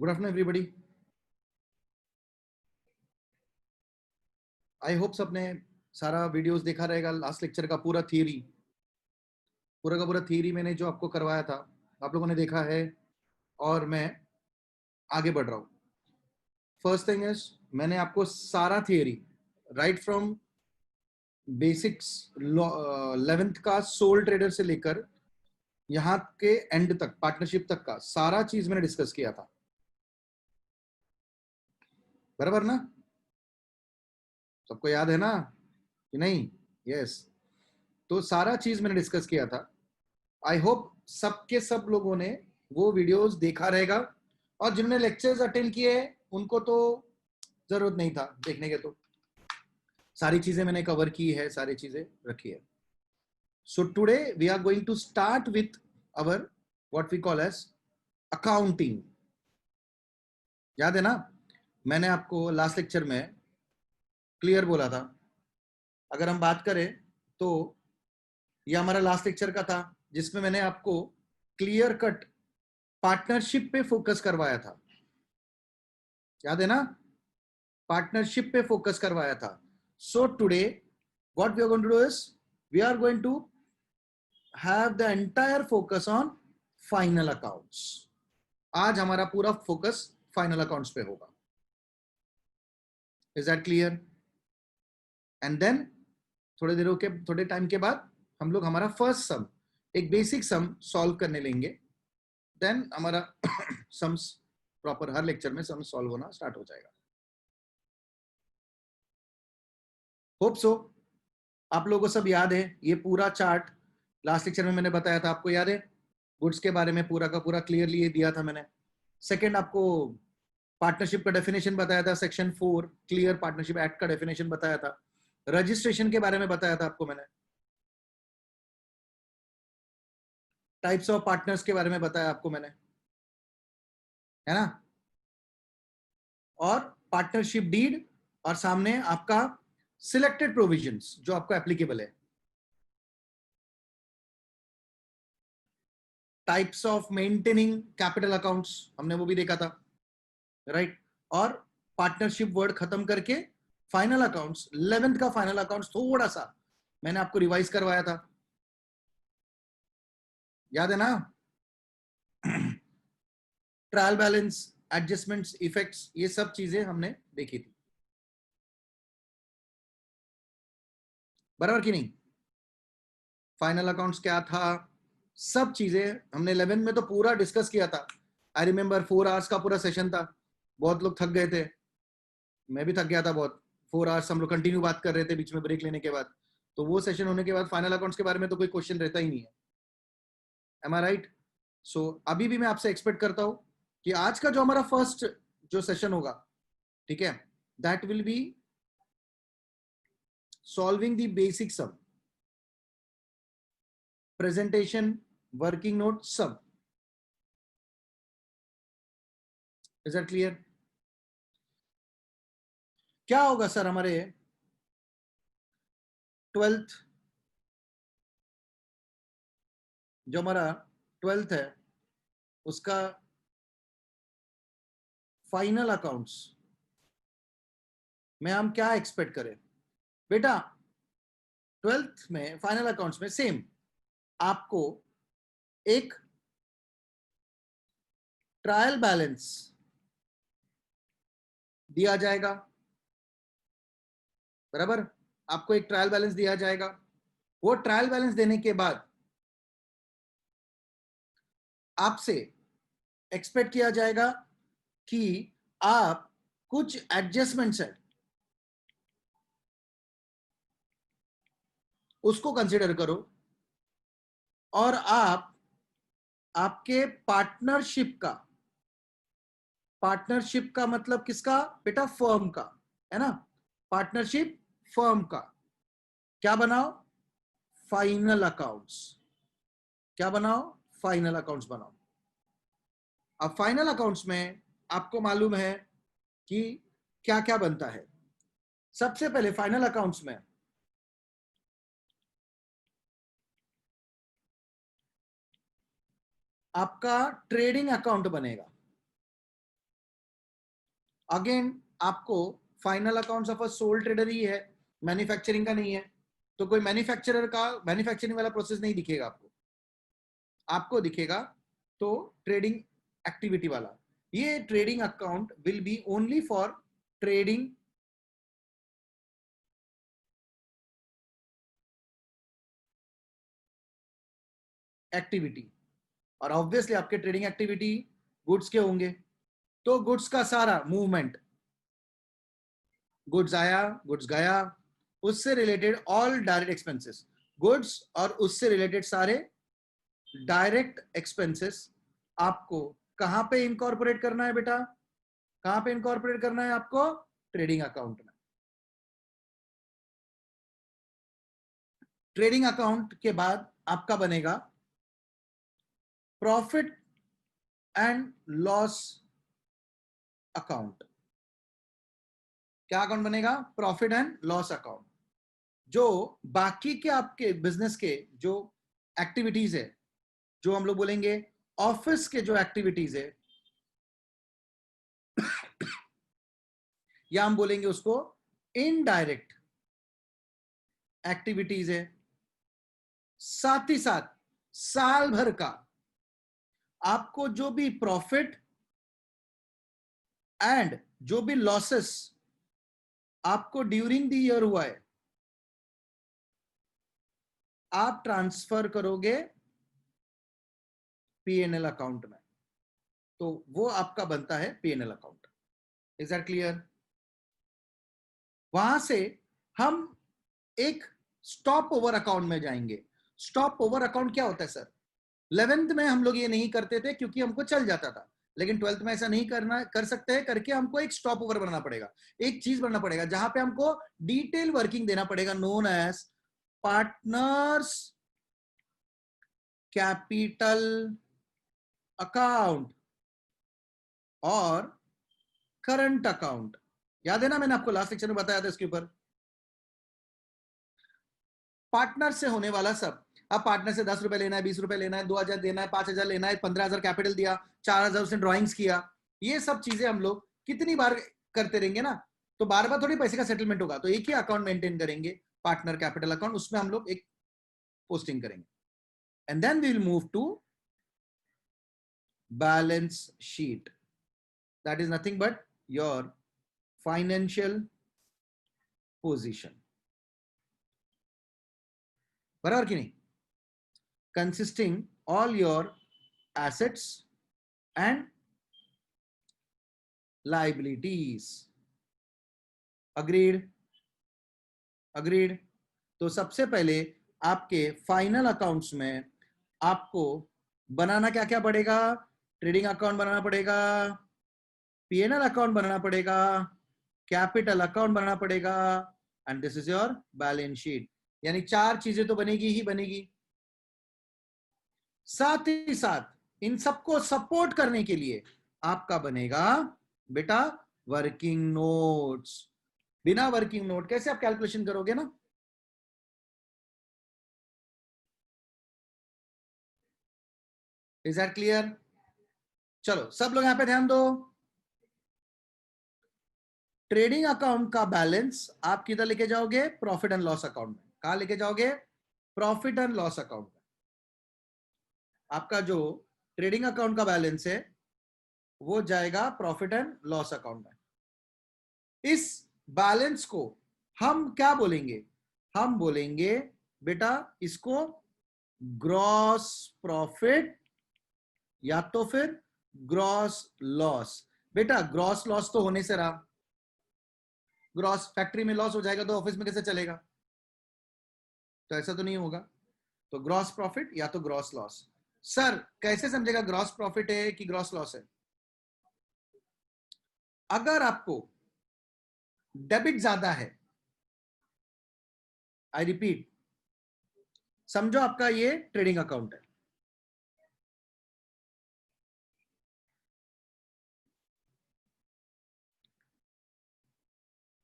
Good afternoon everybody. I hope सबने सारा videos देखा रहेगा। लास्ट लेक्चर का पूरा का पूरा थियरी मैंने जो आपको करवाया था आप लोगों ने देखा है और मैं आगे बढ़ रहा हूँ। फर्स्ट थिंग इज मैंने आपको सारा theory right from basics 11th का सोल ट्रेडर से लेकर यहाँ के एंड तक पार्टनरशिप तक का सारा चीज मैंने डिस्कस किया था, बराबर ना? सबको याद है ना कि नहीं? यस। तो सारा चीज मैंने डिस्कस किया था। आई होप सबके सब लोगों ने वो वीडियोस देखा रहेगा और जिन्होंने लेक्चर्स अटेंड किए उनको तो जरूरत नहीं था देखने के। तो सारी चीजें मैंने कवर की है, सारी चीजें रखी है। So today we are going to start with our what we call as accounting. याद है ना, मैंने आपको लास्ट लेक्चर में क्लियर बोला था। अगर हम बात करें तो ये हमारा लास्ट लेक्चर का था जिसमें मैंने आपको क्लियर कट पार्टनरशिप पे फोकस करवाया था। याद है ना, पार्टनरशिप पे फोकस करवाया था। So today what we are going to do is we are going to have the entire focus on final accounts. आज हमारा पूरा फोकस फाइनल अकाउंट्स पे होगा। Is that clear? And then थोड़े टाइम के बाद हम लोग हमारा फर्स्ट सम, एक बेसिक सम सॉल्व करने लेंगे। देन हमारा सम्स प्रॉपर हर लेक्चर में सम सॉल्व होना स्टार्ट हो जाएगा। होप सो आप लोगों को सब याद है। ये पूरा चार्ट लास्ट लेक्चर में मैंने बताया था, आपको याद है? गुड्स के बारे में पूरा का पूरा क्लियरली दिया था मैंने। सेकंड आपको पार्टनरशिप का डेफिनेशन बताया था, सेक्शन 4 क्लियर पार्टनरशिप एक्ट का डेफिनेशन बताया था। रजिस्ट्रेशन के बारे में बताया था आपको मैंने। टाइप्स ऑफ पार्टनर्स के बारे में बताया आपको मैंने, है ना? और पार्टनरशिप डीड और सामने आपका सिलेक्टेड प्रोविजंस जो आपको एप्लीकेबल है। Types of maintaining capital accounts हमने वो भी देखा था, राइट? और पार्टनरशिप वर्ड खत्म करके फाइनल अकाउंट्स, 11th का फाइनल अकाउंट्स थोड़ा सा मैंने आपको रिवाइज करवाया था। याद है ना? ट्रायल बैलेंस, एडजस्टमेंट्स, इफेक्ट्स, ये सब चीजें हमने देखी थी, बराबर कि नहीं? फाइनल अकाउंट्स क्या था, सब चीजें हमने 11 में तो पूरा डिस्कस किया था। आई रिमेंबर 4 आवर्स का पूरा सेशन था। बहुत लोग थक गए थे, मैं भी थक गया था बहुत। 4 आवर्स हम लोग कंटिन्यू बात कर रहे थे बीच में ब्रेक लेने के बाद। तो वो सेशन होने के बाद फाइनल अकाउंट्स के बारे में तो कोई क्वेश्चन रहता ही नहीं है। एम आई राइट? सो अभी भी मैं आपसे एक्सपेक्ट करता हूं कि आज का जो हमारा फर्स्ट जो सेशन होगा, ठीक है, that will be solving the basic sum, presentation, working note, सब। Is that clear? क्या होगा सर हमारे 12th, जो हमारा 12th है उसका फाइनल अकाउंट्स में हम क्या एक्सपेक्ट करें? बेटा 12th में फाइनल अकाउंट्स में सेम आपको एक ट्रायल बैलेंस दिया जाएगा, बराबर? आपको एक ट्रायल बैलेंस दिया जाएगा। वो ट्रायल बैलेंस देने के बाद आपसे एक्सपेक्ट किया जाएगा कि आप कुछ एडजस्टमेंट्स है उसको कंसीडर करो और आप आपके पार्टनरशिप का मतलब किसका बेटा? फर्म का, है ना? पार्टनरशिप फर्म का क्या बनाओ? Final accounts. क्या बनाओ? फाइनल अकाउंट्स बनाओ। अब फाइनल अकाउंट्स में आपको मालूम है कि क्या क्या बनता है। सबसे पहले फाइनल अकाउंट्स में आपका ट्रेडिंग अकाउंट बनेगा। अगेन आपको final accounts of a sole trader ही है, मैन्युफैक्चरिंग का नहीं है, तो कोई मैन्युफैक्चरर का मैन्युफैक्चरिंग वाला प्रोसेस नहीं दिखेगा आपको, आपको दिखेगा तो ट्रेडिंग एक्टिविटी वाला। ये trading account will be only for trading activity, और ऑब्वियसली आपके ट्रेडिंग एक्टिविटी गुड्स के होंगे, तो गुड्स का सारा मूवमेंट, गुड्स आया गुड्स गया, उससे related all direct expenses, goods और उससे रिलेटेड सारे डायरेक्ट एक्सपेंसेस आपको कहां पे इनकॉर्पोरेट करना है बेटा, कहां पे इनकॉर्पोरेट करना है आपको, ट्रेडिंग अकाउंट में। ट्रेडिंग अकाउंट के बाद आपका बनेगा प्रॉफिट एंड लॉस अकाउंट। क्या अकाउंट बनेगा, प्रॉफिट एंड लॉस अकाउंट, जो बाकी के आपके बिजनेस के जो एक्टिविटीज है, जो हम लोग बोलेंगे ऑफिस के जो एक्टिविटीज है, या हम बोलेंगे उसको इनडायरेक्ट एक्टिविटीज है, साथ ही साथ साल भर का आपको जो भी प्रॉफिट एंड जो भी लॉसेस आपको ड्यूरिंग द ईयर हुआ है, आप ट्रांसफर करोगे पीएनएल अकाउंट में, तो वो आपका बनता है PNL account. Is that clear? वहां से हम एक स्टॉप ओवर अकाउंट में जाएंगे। स्टॉप ओवर अकाउंट क्या होता है सर? 11th में हम लोग ये नहीं करते थे क्योंकि हमको चल जाता था, लेकिन 12th में ऐसा नहीं करना, कर सकते हैं, करके हमको एक स्टॉप ओवर बनाना पड़ेगा, एक चीज बनना पड़ेगा जहां पे हमको डिटेल वर्किंग देना पड़ेगा, known as partners capital account और करंट अकाउंट। याद है ना, मैंने आपको लास्ट लेक्चर में बताया था इसके ऊपर। पार्टनर से होने वाला सब, अब पार्टनर से 10 रुपए लेना है, 20 रुपए लेना है, 2,000 देना है, 5,000 लेना है, 15,000 कैपिटल दिया, 4,000 उसने ड्रॉइंग्स किया, ये सब चीजें हम लोग कितनी बार करते रहेंगे ना, तो बार बार थोड़ी पैसे का सेटलमेंट होगा, तो एक ही अकाउंट मेंटेन करेंगे, पार्टनर कैपिटल अकाउंट, उसमें हम लोग एक पोस्टिंग करेंगे, and then we will move to balance sheet, that is nothing but your financial position. बराबर कि नहीं? consisting all your assets and liabilities. agreed? agreed? तो सबसे पहले आपके फाइनल अकाउंट्स में आपको बनाना क्या क्या पड़ेगा? ट्रेडिंग अकाउंट बनाना पड़ेगा, पीएनएल अकाउंट बनाना पड़ेगा, कैपिटल अकाउंट बनाना पड़ेगा, and this is your balance sheet. यानी 4 चीजें तो बनेगी ही बनेगी। साथ ही साथ इन सबको सपोर्ट करने के लिए आपका बनेगा बेटा वर्किंग नोट्स। बिना वर्किंग नोट कैसे आप कैलकुलेशन करोगे ना? Is that clear? चलो सब लोग यहां पे ध्यान दो। ट्रेडिंग अकाउंट का बैलेंस आप किधर लेके जाओगे? प्रॉफिट एंड लॉस अकाउंट में। कहां लेके जाओगे? प्रॉफिट एंड लॉस अकाउंट में। आपका जो ट्रेडिंग अकाउंट का बैलेंस है वो जाएगा प्रॉफिट एंड लॉस अकाउंट में। इस बैलेंस को हम क्या बोलेंगे? हम बोलेंगे बेटा इसको ग्रॉस प्रॉफिट या तो फिर ग्रॉस लॉस। बेटा ग्रॉस लॉस तो होने से रहा, ग्रॉस फैक्ट्री में लॉस हो जाएगा तो ऑफिस में कैसे चलेगा? तो ऐसा तो नहीं होगा, तो ग्रॉस प्रॉफिट या तो ग्रॉस लॉस। सर कैसे समझेगा ग्रॉस प्रॉफिट है कि ग्रॉस लॉस है? अगर आपको डेबिट ज्यादा है, आई रिपीट, समझो आपका ये ट्रेडिंग अकाउंट है,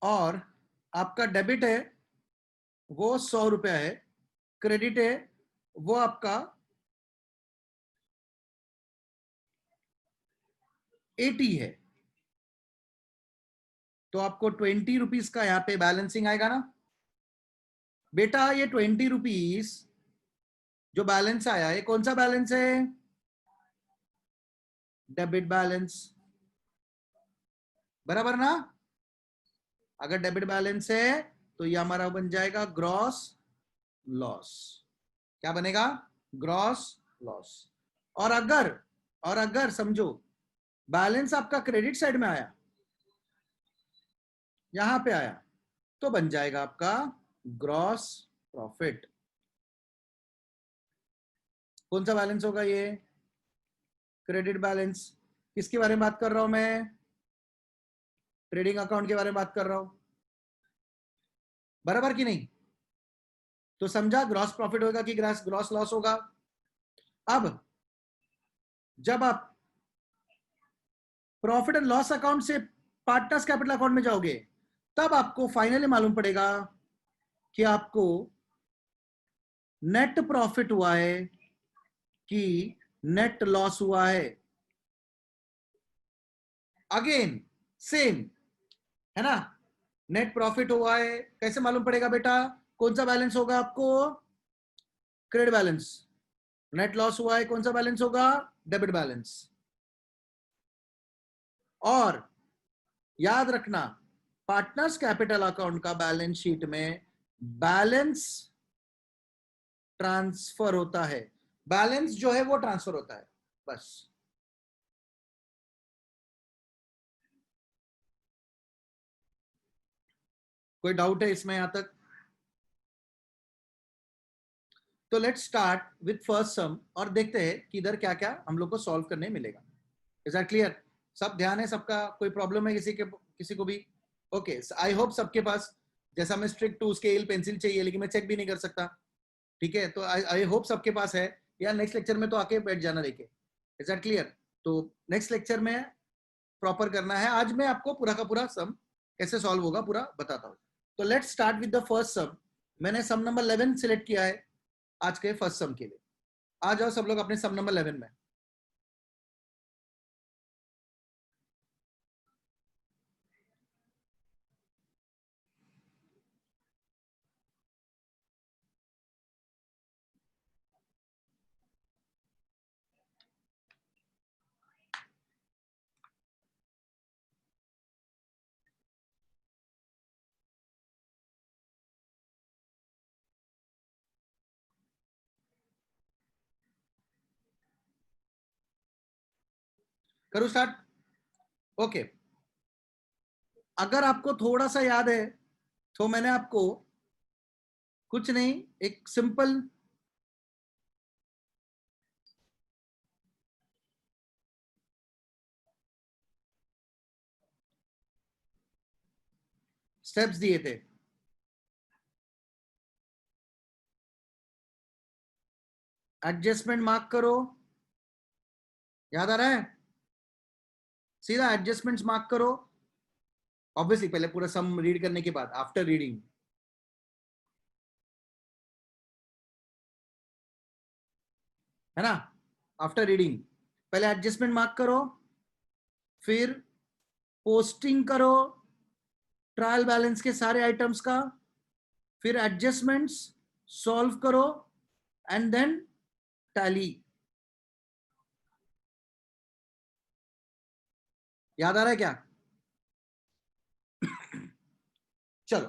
और आपका डेबिट है वो 100 रुपया है, क्रेडिट है वो आपका 80 है, तो आपको 20 रुपीज का यहाँ पे बैलेंसिंग आएगा ना बेटा। ये 20 रुपीज जो बैलेंस आया है कौन सा बैलेंस है? डेबिट बैलेंस, बराबर ना? अगर डेबिट बैलेंस है तो ये हमारा बन जाएगा ग्रॉस लॉस। क्या बनेगा? Gross loss. और अगर समझो बैलेंस आपका क्रेडिट साइड में आया, यहां पे आया, तो बन जाएगा आपका ग्रॉस प्रॉफिट। कौन सा बैलेंस होगा ये? Credit balance. किसके बारे में बात कर रहा हूं मैं? ट्रेडिंग अकाउंट के बारे में बात कर रहा हूं, बराबर कि नहीं? तो समझा ग्रॉस प्रॉफिट होगा कि ग्रॉस लॉस होगा। अब जब आप प्रॉफिट एंड लॉस अकाउंट से पार्टनर्स कैपिटल अकाउंट में जाओगे, तब आपको फाइनली मालूम पड़ेगा कि आपको नेट प्रॉफिट हुआ है कि नेट लॉस हुआ है। अगेन सेम है ना, नेट प्रॉफिट हुआ है। कैसे मालूम पड़ेगा बेटा? कौन सा बैलेंस होगा आपको? Credit balance. नेट लॉस हुआ है, कौन सा बैलेंस होगा? Debit balance. और याद रखना पार्टनर्स कैपिटल अकाउंट का बैलेंस शीट में बैलेंस ट्रांसफर होता है। बैलेंस जो है वो ट्रांसफर होता है, बस। कोई डाउट है इसमें यहां तक? तो लेट्स स्टार्ट विथ फर्स्ट सम और देखते हैं कि इधर क्या क्या हम लोग को सॉल्व करने मिलेगा। Is that clear? सब ध्यान है सबका? कोई प्रॉब्लम है किसी को भी? ओके, आई होप सबके पास, जैसा मैं स्ट्रिक्ट टू स्केल पेंसिल चाहिए लेकिन मैं चेक भी नहीं कर सकता, ठीक है? तो आई होप सबके पास है, या नेक्स्ट लेक्चर में तो आके बैठ जाना लेके। Is that clear? तो नेक्स्ट लेक्चर में प्रॉपर करना है। आज मैं आपको पूरा का पूरा सम कैसे सॉल्व होगा पूरा बताता हूँ। तो let's start with the first sum. मैंने सम नंबर 11 सिलेक्ट किया है आज के फर्स्ट सम के लिए। आ जाओ सब लोग अपने सम नंबर 11 में। करूँ स्टार्ट? ओके। अगर आपको थोड़ा सा याद है तो मैंने आपको कुछ नहीं, एक सिंपल स्टेप्स दिए थे। एडजस्टमेंट मार्क करो, याद आ रहा है? सीधा एडजस्टमेंट्स मार्क करो। ऑब्वियसली पहले पूरा सम रीड करने के बाद, आफ्टर रीडिंग, है ना? आफ्टर रीडिंग पहले एडजस्टमेंट मार्क करो, फिर पोस्टिंग करो ट्रायल बैलेंस के सारे आइटम्स का, फिर एडजस्टमेंट्स सॉल्व करो एंड देन टैली। याद आ रहा है क्या? चलो,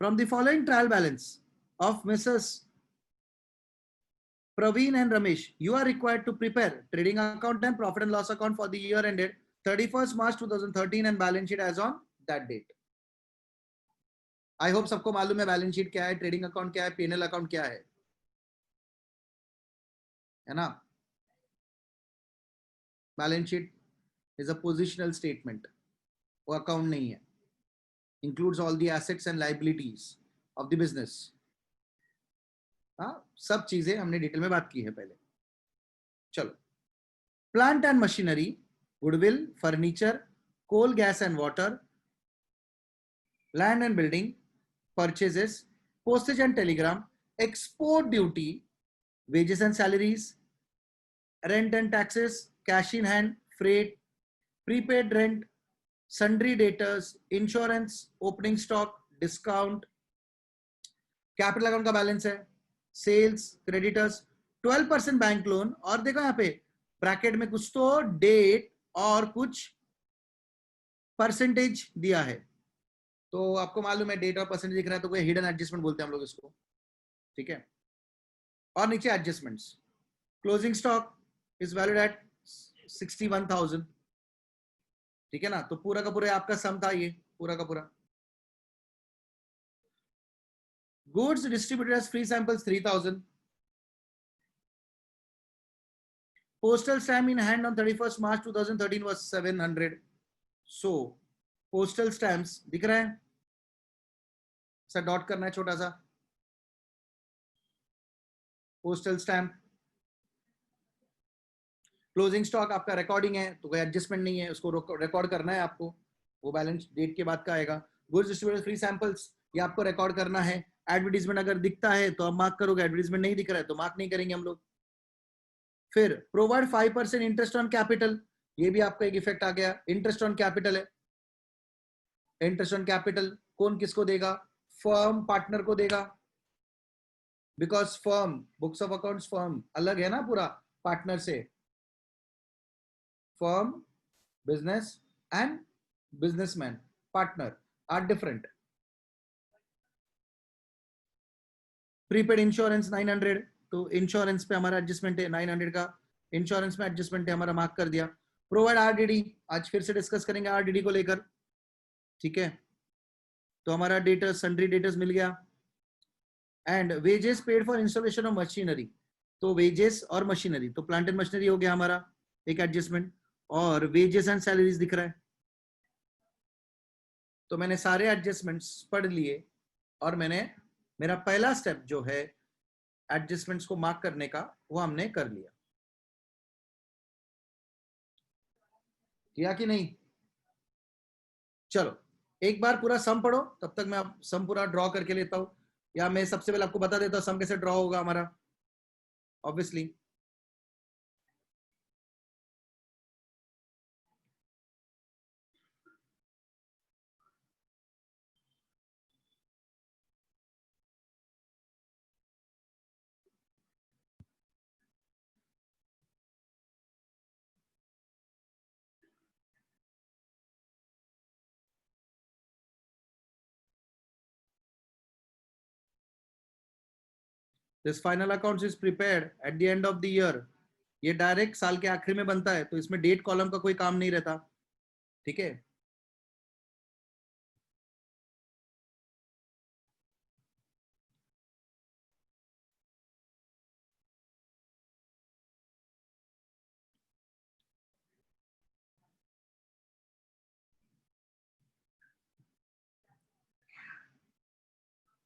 from the following trial balance of Mrs. Praveen and Ramesh, you are required to prepare trading account and profit and loss account for the year ended 31st March 2013 and balance sheet as on that date. I hope सबको मालूम है balance sheet क्या है, trading account क्या है, PNL account क्या है ना? Balance sheet is a positional statement, वो अकाउंट नहीं है। Includes all the assets and liabilities of the business. हाँ, सब चीजें हमने डिटेल में बात की है पहले। चलो, plant and machinery, goodwill, furniture, coal, gas and water, land and building, purchases, postage and telegram, export duty, wages and salaries, rent and taxes, cash in hand, freight, prepaid rent, sundry debtors, insurance, opening stock, discount, capital account का बैलेंस है, sales, creditors, 12% bank loan, और देखो यहाँ पे bracket में कुछ तो डेट और कुछ परसेंटेज दिया है, तो आपको मालूम है डेट और परसेंटेज दिख रहा है तो कोई हिडन एडजस्टमेंट बोलते हैं हम लोग इसको, ठीक है। और नीचे adjustments, closing stock is valid at 61,000, ठीक है ना, तो पूरा का पूरा आपका सम था ये पूरा का पूरा। Goods distributed as free samples 3,000. Postal stamp in hand on 31st March 2013 was 700. So postal stamps दिख रहा है सर, डॉट करना है छोटा सा, पोस्टल स्टैम्प। क्लोजिंग स्टॉक आपका रिकॉर्डिंग है तो कोई एडजस्टमेंट नहीं है, उसको रिकॉर्ड करना है आपको, वो बैलेंस डेट के बाद का आएगा। गुड्स डिस्ट्रीब्यूटेड फ्री सैंपल्स ये आपको रिकॉर्ड करना है। एडवर्टीजमेंट अगर दिखता है तो आप मार्क करोगे, एडवर्टीजमेंट नहीं दिख रहा है तो मार्क नहीं करेंगे हम लोग। फिर प्रोवाइड 5% इंटरेस्ट ऑन कैपिटल, ये भी आपका एक इफेक्ट आ गया, इंटरेस्ट ऑन कैपिटल है। इंटरेस्ट ऑन कैपिटल कौन किसको देगा? फर्म पार्टनर को देगा, because firm books of accounts firm अलग है ना पूरा पार्टनर से। Firm, business and businessman, partner are different. Prepaid insurance 900, तो इंश्योरेंस पे हमारा एडजस्टमेंट है 900 का, इंश्योरेंस में एडजस्टमेंट है हमारा, मार्क कर दिया। प्रोवाइड आरडीडी, आज फिर से डिस्कस करेंगे आरडीडी को लेकर, ठीक है, तो हमारा डेटा सन्ड्री डेटर्स मिल गया। And wages paid for installation of machinery, तो वेजेस और मशीनरी, तो प्लांट एंड मशीनरी हो गया हमारा एक एडजस्टमेंट, और वेजेस एंड सैलरीज दिख रहा है। तो मैंने सारे एडजस्टमेंट्स पढ़ लिए और मैंने मेरा पहला स्टेप जो है एडजस्टमेंट्स को मार्क करने का वो हमने कर लिया, किया कि नहीं? चलो एक बार पूरा सम पढ़ो, तब तक मैं सम पूरा ड्रॉ करके लेता हूं, या मैं सबसे पहले आपको बता देता हूं सम कैसे ड्रॉ होगा हमारा। Obviously this final accounts is prepared at the end of the year, ये डायरेक्ट साल के आखिर में बनता है, तो इसमें डेट कॉलम का कोई काम नहीं रहता, ठीक है।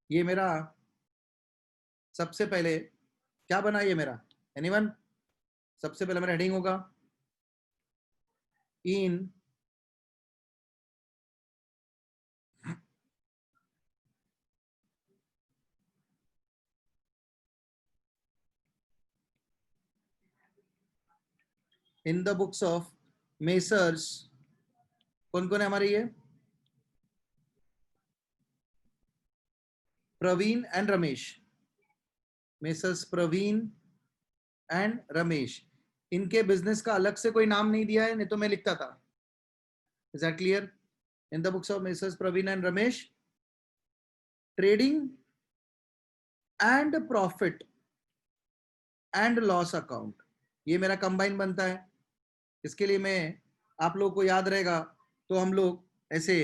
ये मेरा सबसे पहले क्या बना, ये मेरा एनीवन, सबसे पहले मेरा हेडिंग होगा in in the books of Messrs, कौन कौन है हमारे ये, Praveen and Ramesh, Messrs Praveen and Ramesh, इनके बिजनेस का अलग से कोई नाम नहीं दिया है, नहीं तो मैं लिखता था। Is that clear? In the books of Messrs Praveen and Ramesh, trading and profit and loss account, ये मेरा कंबाइन बनता है। इसके लिए मैं, आप लोगों को याद रहेगा तो हम लोग ऐसे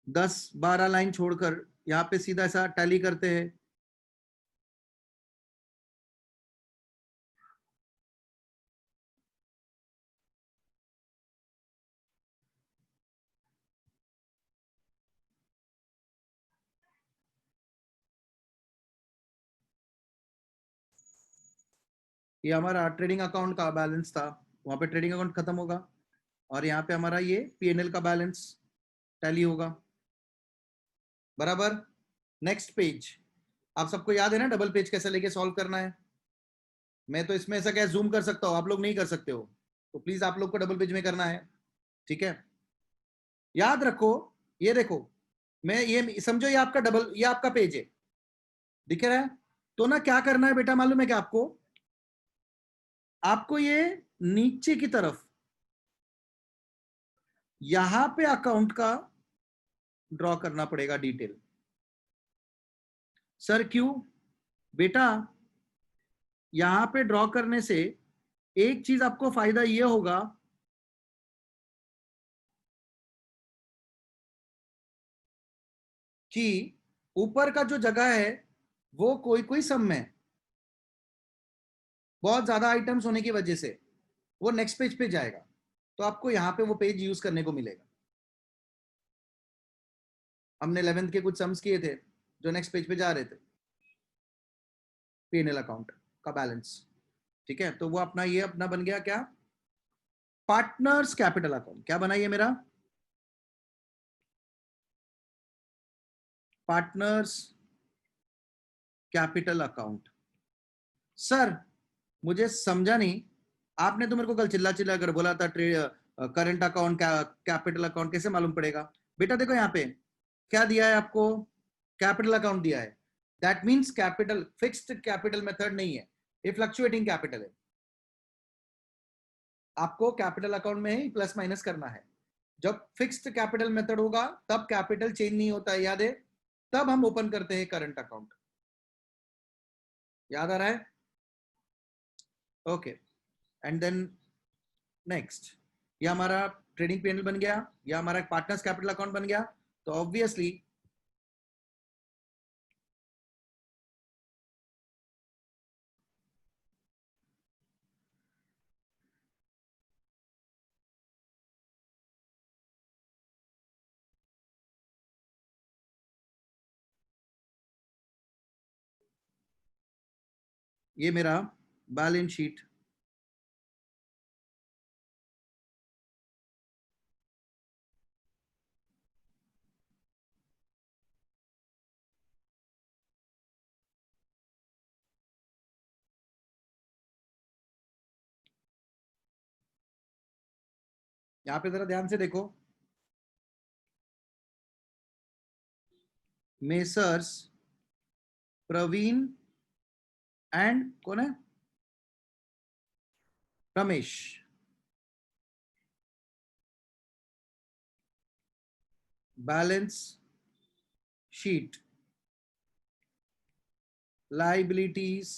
10-12 लाइन छोड़कर यहाँ पे सीधा ऐसा टैली करते हैं, ये हमारा ट्रेडिंग अकाउंट का बैलेंस था, वहां पे ट्रेडिंग अकाउंट खत्म होगा और यहाँ पे हमारा ये पीएनएल का बैलेंस टैली होगा, बराबर। नेक्स्ट पेज, आप सबको याद है ना डबल पेज कैसे लेके सॉल्व करना है? मैं तो इसमें ऐसा क्या जूम कर सकता हूँ, आप लोग नहीं कर सकते हो, तो प्लीज आप लोग को डबल पेज में करना है, ठीक है। याद रखो, ये देखो, मैं ये समझो, ये आपका डबल, ये आपका पेज है, दिख रहा है। तो ना क्या करना है बेटा, मालूम है क्या आपको, आपको ये नीचे की तरफ यहां पे अकाउंट का ड्रॉ करना पड़ेगा डिटेल। सर क्यों बेटा, यहां पे ड्रॉ करने से एक चीज आपको फायदा ये होगा कि ऊपर का जो जगह है वो कोई कोई सम में बहुत ज्यादा आइटम्स होने की वजह से वो नेक्स्ट पेज पे जाएगा, तो आपको यहां पे वो पेज यूज करने को मिलेगा। हमने 11th के कुछ सम्स किए थे जो नेक्स्ट पेज पे जा रहे थे, P&L अकाउंट का बैलेंस, ठीक है। तो वो अपना ये अपना बन गया क्या, पार्टनर्स कैपिटल अकाउंट। क्या बना ये मेरा, पार्टनर्स कैपिटल अकाउंट। सर मुझे समझा नहीं, आपने तो मेरे को कल चिल्ला चिल्ला कर बोला था trade current account capital account कैसे मालूम पड़ेगा। बेटा देखो यहाँ पे क्या दिया है आपको, कैपिटल अकाउंट दिया है, that means capital fixed capital method नहीं है, ये फ्लक्चुएटिंग कैपिटल है। आपको कैपिटल अकाउंट में ही प्लस माइनस करना है। जब फिक्स्ड कैपिटल मेथड होगा तब कैपिटल चेंज नहीं होता है, याद है, तब हम ओपन करते हैं करंट अकाउंट। याद आ रहा है, ओके। एंड देन नेक्स्ट, ये हमारा ट्रेडिंग पीएनएल बन गया, या हमारा पार्टनर्स कैपिटल अकाउंट बन गया। तो ऑब्वियसली ये मेरा बैलेंस शीट, यहां पे जरा ध्यान से देखो, मेसर्स प्रवीण एंड कौन है, Ramesh, balance sheet, liabilities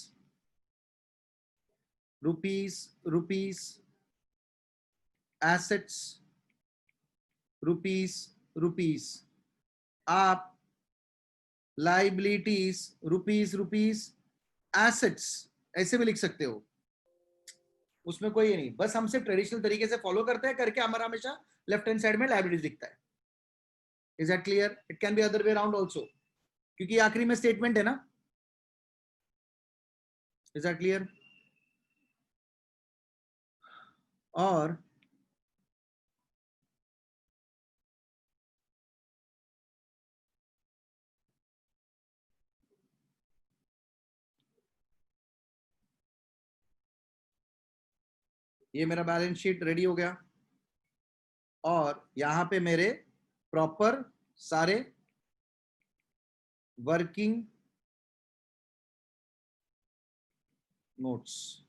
rupees rupees, assets rupees rupees. आप लाइबिलिटीज रुपीस रुपीस, एसेट्स ऐसे भी लिख सकते हो, उसमें कोई नहीं, बस हम सिर्फ ट्रेडिशनल तरीके से फॉलो करते हैं, करके हमारा हमेशा लेफ्ट हैंड साइड में लाइबिलिटीज दिखता है। Is that clear, it can be other way around also, क्योंकि आखिरी में स्टेटमेंट है ना। इज दैट क्लियर, और ये मेरा बैलेंस शीट रेडी हो गया, और यहां पे मेरे प्रॉपर सारे वर्किंग नोट्स।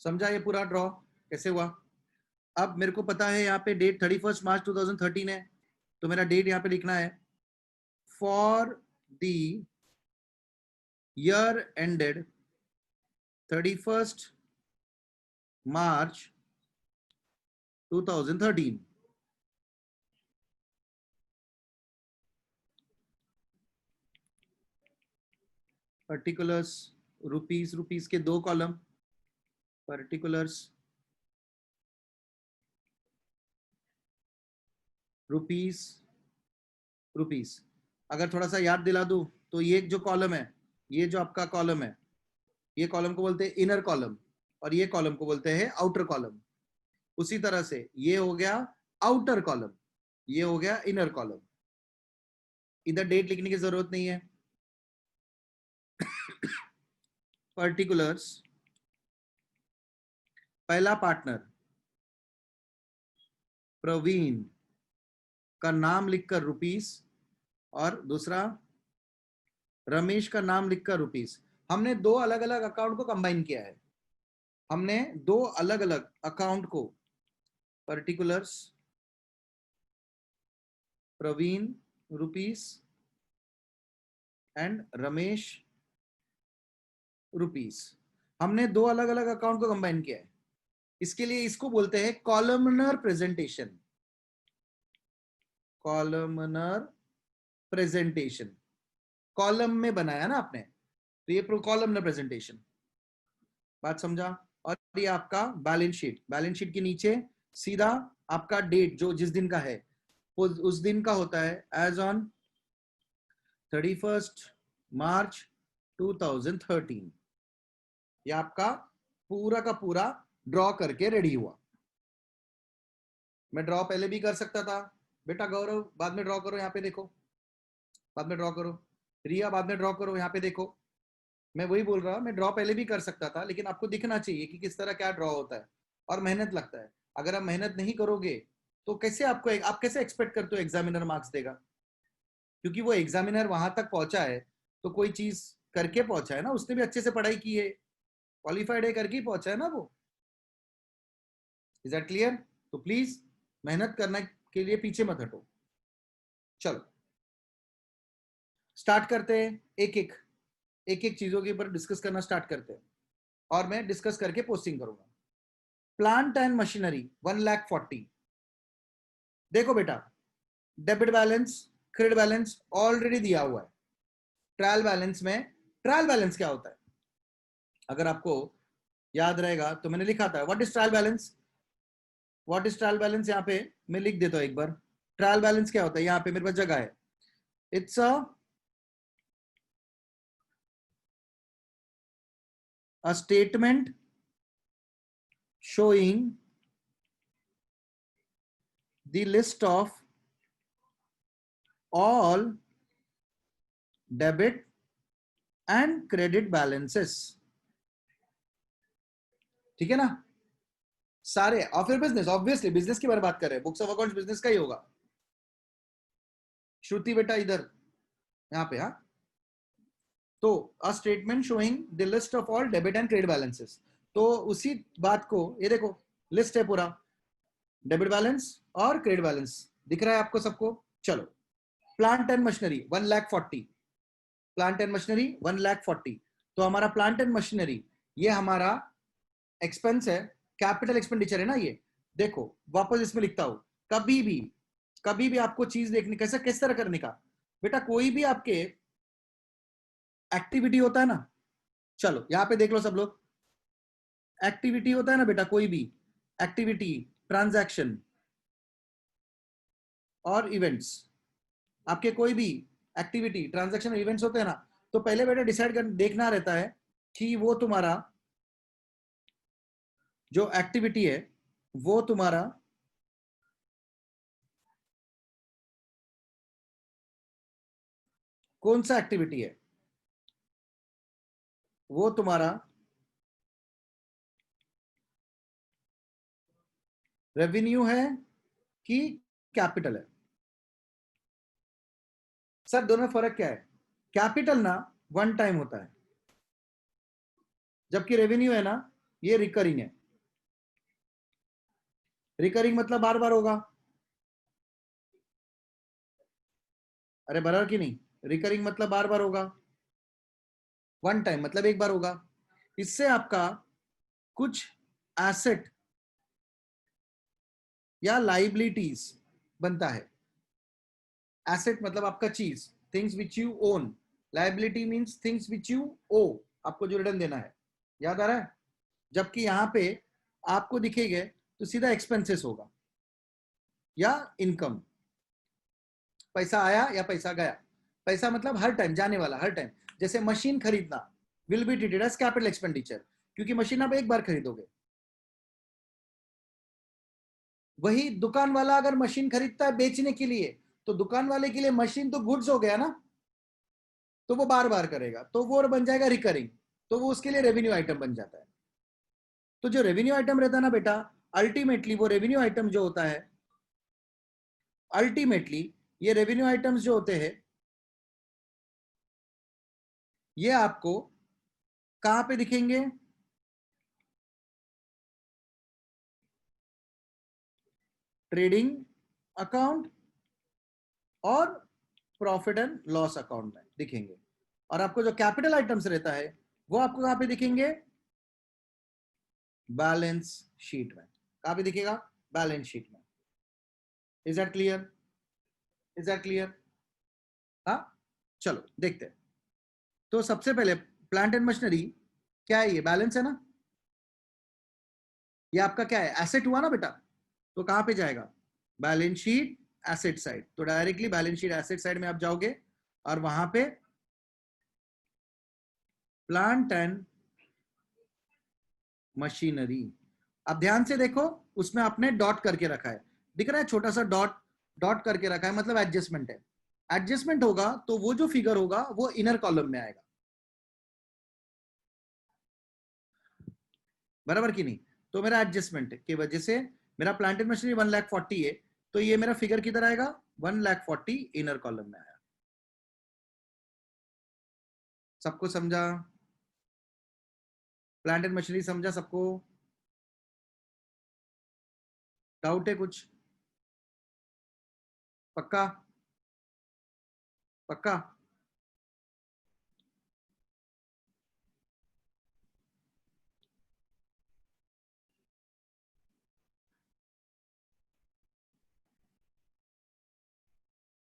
समझा ये पूरा ड्रॉ कैसे हुआ। अब मेरे को पता है यहाँ पे डेट 31 मार्च 2013 है, तो मेरा डेट यहाँ पे लिखना है, for the year ended 31 March 2013। Particulars rupees rupees के 2 कॉलम, पर्टिकुलर्स रुपीस रुपीस, अगर थोड़ा सा याद दिला दूं तो ये जो कॉलम है, ये जो आपका कॉलम है, ये कॉलम को बोलते हैं इनर कॉलम और ये कॉलम को बोलते हैं आउटर कॉलम। उसी तरह से ये हो गया आउटर कॉलम, ये हो गया इनर कॉलम। इधर डेट लिखने की जरूरत नहीं है। पर्टिकुलर्स, पहला पार्टनर प्रवीण का नाम लिखकर रुपीस और दूसरा रमेश का नाम लिखकर रुपीस। हमने दो अलग अलग अकाउंट को कंबाइन किया है। हमने दो अलग अलग अकाउंट को, particulars Praveen rupees and Ramesh rupees, हमने दो अलग अलग अकाउंट को कंबाइन किया है। इसके लिए इसको बोलते हैं columnar presentation. Columnar presentation, column में बनाया ना आपने, तो ये कॉलमनर प्रेजेंटेशन। बात समझा? और ये आपका बैलेंस शीट, बैलेंस शीट के नीचे सीधा आपका डेट जो जिस दिन का है उस दिन का होता है एज ऑन 31 मार्च 2013। ये आपका पूरा का पूरा ड्रॉ करके रेडी हुआ। मैं ड्रॉ पहले भी कर सकता था बेटा, गौरव बाद में ड्रॉ करो, यहाँ पे देखो, बाद में ड्रॉ करो, रिया बाद में ड्रॉ करो, यहाँ पे देखो। मैं वही बोल रहा हूँ, मैं ड्रॉ पहले भी कर सकता था, लेकिन आपको दिखना चाहिए कि किस तरह क्या ड्रॉ होता है और मेहनत लगता है। अगर आप मेहनत नहीं करोगे तो कैसे आपको, आप कैसे एक्सपेक्ट करते हो एग्जामिनर मार्क्स देगा? क्योंकि वो एग्जामिनर वहां तक पहुंचा है तो कोई चीज करके पहुंचा है ना, उसने भी अच्छे से पढ़ाई की है, क्वालिफाइड है करके ही पहुंचा है ना वो। Is that clear? तो प्लीज मेहनत करने के लिए पीछे मत हटो। चलो स्टार्ट करते हैं, एक एक चीजों के ऊपर डिस्कस करना स्टार्ट करते हैं और मैं डिस्कस करके पोस्टिंग करूंगा। Plant and machinery 1,40,000। देखो बेटा, debit balance credit balance already दिया हुआ है। ट्रायल बैलेंस में, ट्रायल बैलेंस क्या होता है अगर आपको याद रहेगा तो मैंने लिखा था what is trial balance. What is trial balance, यहाँ पे मैं लिख देता हूं एक बार। ट्रायल बैलेंस क्या होता है, यहाँ पे मेरे पास जगह है। It's a statement showing the list of all debit and credit balances। ठीक है ना सारे, और फिर बिजनेस, ऑब्वियसली बिजनेस की बारे बात कर रहे हैं, बुक्स ऑफ अकाउंट्स बिजनेस का ही होगा। श्रुति बेटा इधर यहाँ पे, हाँ। तो a statement showing the list of all debit and credit balances, तो उसी बात को, ये देखो लिस्ट है पूरा, डेबिट बैलेंस और क्रेडिट बैलेंस दिख रहा है आपको सबको। चलो plant and machinery 1,40,000, plant and machinery 1,40,000। तो हमारा प्लांट एंड मशीनरी ये हमारा एक्सपेंस है, कैपिटल एक्सपेंडिचर है ना ये। देखो वापस इसमें लिखता हूं, कभी भी आपको चीज देखने कैसे किस तरह करने का बेटा, कोई भी आपके एक्टिविटी होता है ना, चलो यहां पे देख लो सब लोग, एक्टिविटी होता है ना बेटा, कोई भी एक्टिविटी, ट्रांजैक्शन और इवेंट्स, आपके कोई भी एक्टिविटी ट्रांजैक्शन इवेंट्स होते हैं ना, तो पहले बेटा डिसाइड कर देखना रहता है कि वो तुम्हारा जो एक्टिविटी है वो तुम्हारा कौन सा एक्टिविटी है, वो तुम्हारा रेवेन्यू है कि कैपिटल है। सर दोनों में फर्क क्या है? कैपिटल ना वन टाइम होता है, जबकि रेवेन्यू है ना ये रिकरिंग है। रिकरिंग मतलब बार बार होगा, अरे बराबर की नहीं, रिकरिंग मतलब बार बार होगा, वन टाइम मतलब एक बार होगा। इससे आपका कुछ एसेट या लाइबिलिटीज बनता है। एसेट मतलब आपका चीज, things which you own, liability means things which you owe, आपको जो रिटर्न देना है, याद आ रहा है? जबकि यहां पे आपको दिखेगा तो सीधा एक्सपेंसेस होगा या इनकम, पैसा आया या पैसा गया। पैसा मतलब हर टाइम जाने वाला, हर टाइम। जैसे मशीन खरीदना will be treated as capital expenditure, क्योंकि मशीन आप एक बार खरीदोगे। वही दुकान वाला अगर मशीन खरीदता है बेचने के लिए, तो दुकान वाले के लिए मशीन तो गुड्स हो गया ना, तो वो बार बार करेगा, तो वो बन जाएगा रिकरिंग, तो वो उसके लिए रेवेन्यू आइटम बन जाता है। तो जो रेवेन्यू आइटम रहता है ना बेटा, अल्टीमेटली वो रेवेन्यू आइटम जो होता है, अल्टीमेटली ये रेवेन्यू आइटम्स जो होते हैं, ये आपको कहां पे दिखेंगे? ट्रेडिंग अकाउंट और प्रॉफिट एंड लॉस अकाउंट में दिखेंगे। और आपको जो कैपिटल आइटम्स रहता है वो आपको कहां पे दिखेंगे? बैलेंस शीट में। कहां पे दिखेगा? बैलेंस शीट में। Is that clear? Is that clear? हाँ, चलो देखते हैं। तो सबसे पहले प्लांट एंड मशीनरी क्या है? ये बैलेंस है ना, ये आपका क्या है? एसेट हुआ ना बेटा, तो कहां पे जाएगा? Balance sheet asset side. तो directly balance sheet asset side में आप जाओगे और वहां पे प्लांट एंड मशीनरी, अब ध्यान से देखो, उसमें आपने डॉट करके रखा है, दिख रहा है छोटा सा डॉट, डॉट करके रखा है, मतलब एडजस्टमेंट है। एडजस्टमेंट होगा तो वो जो फिगर होगा वो इनर कॉलम में आएगा, बराबर की नहीं? तो मेरा एडजस्टमेंट की वजह से मेरा प्लांट एंड मशीनरी 1,40,000 है, तो ये मेरा फिगर किधर आएगा? 1,40,000 इनर कॉलम में आया। सबको समझा? प्लांट एंड मशीनरी समझा सबको? डाउट है कुछ? पक्का? पक्का?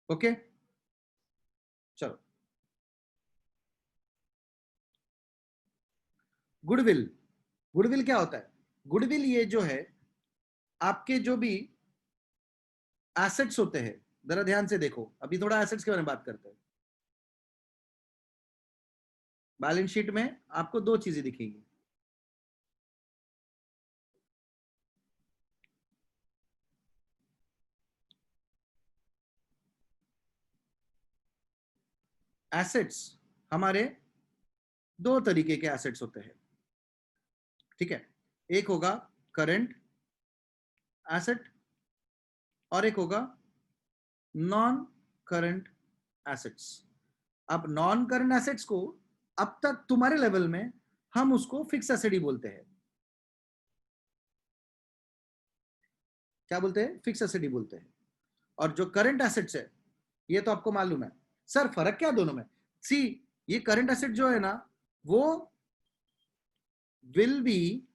ओके, चलो। गुडविल, गुडविल क्या होता है? गुडविल ये जो है आपके जो भी एसेट्स होते हैं, जरा ध्यान से देखो, अभी थोड़ा एसेट्स के बारे में बात करते हैं। बैलेंस शीट में आपको दो चीजें दिखेगी, एसेट्स हमारे दो तरीके के एसेट्स होते हैं, ठीक है? एक होगा करंट एसेट और एक होगा नॉन करंट एसेट्स। अब नॉन करंट एसेट्स को अब तक तुम्हारे लेवल में हम उसको फिक्स एसेट ही बोलते हैं। क्या बोलते हैं? फिक्स एसेट ही बोलते हैं। और जो करंट एसेट्स है, ये तो आपको मालूम है। सर फर्क क्या दोनों में? सी, ये करंट एसेट जो है ना, वो will be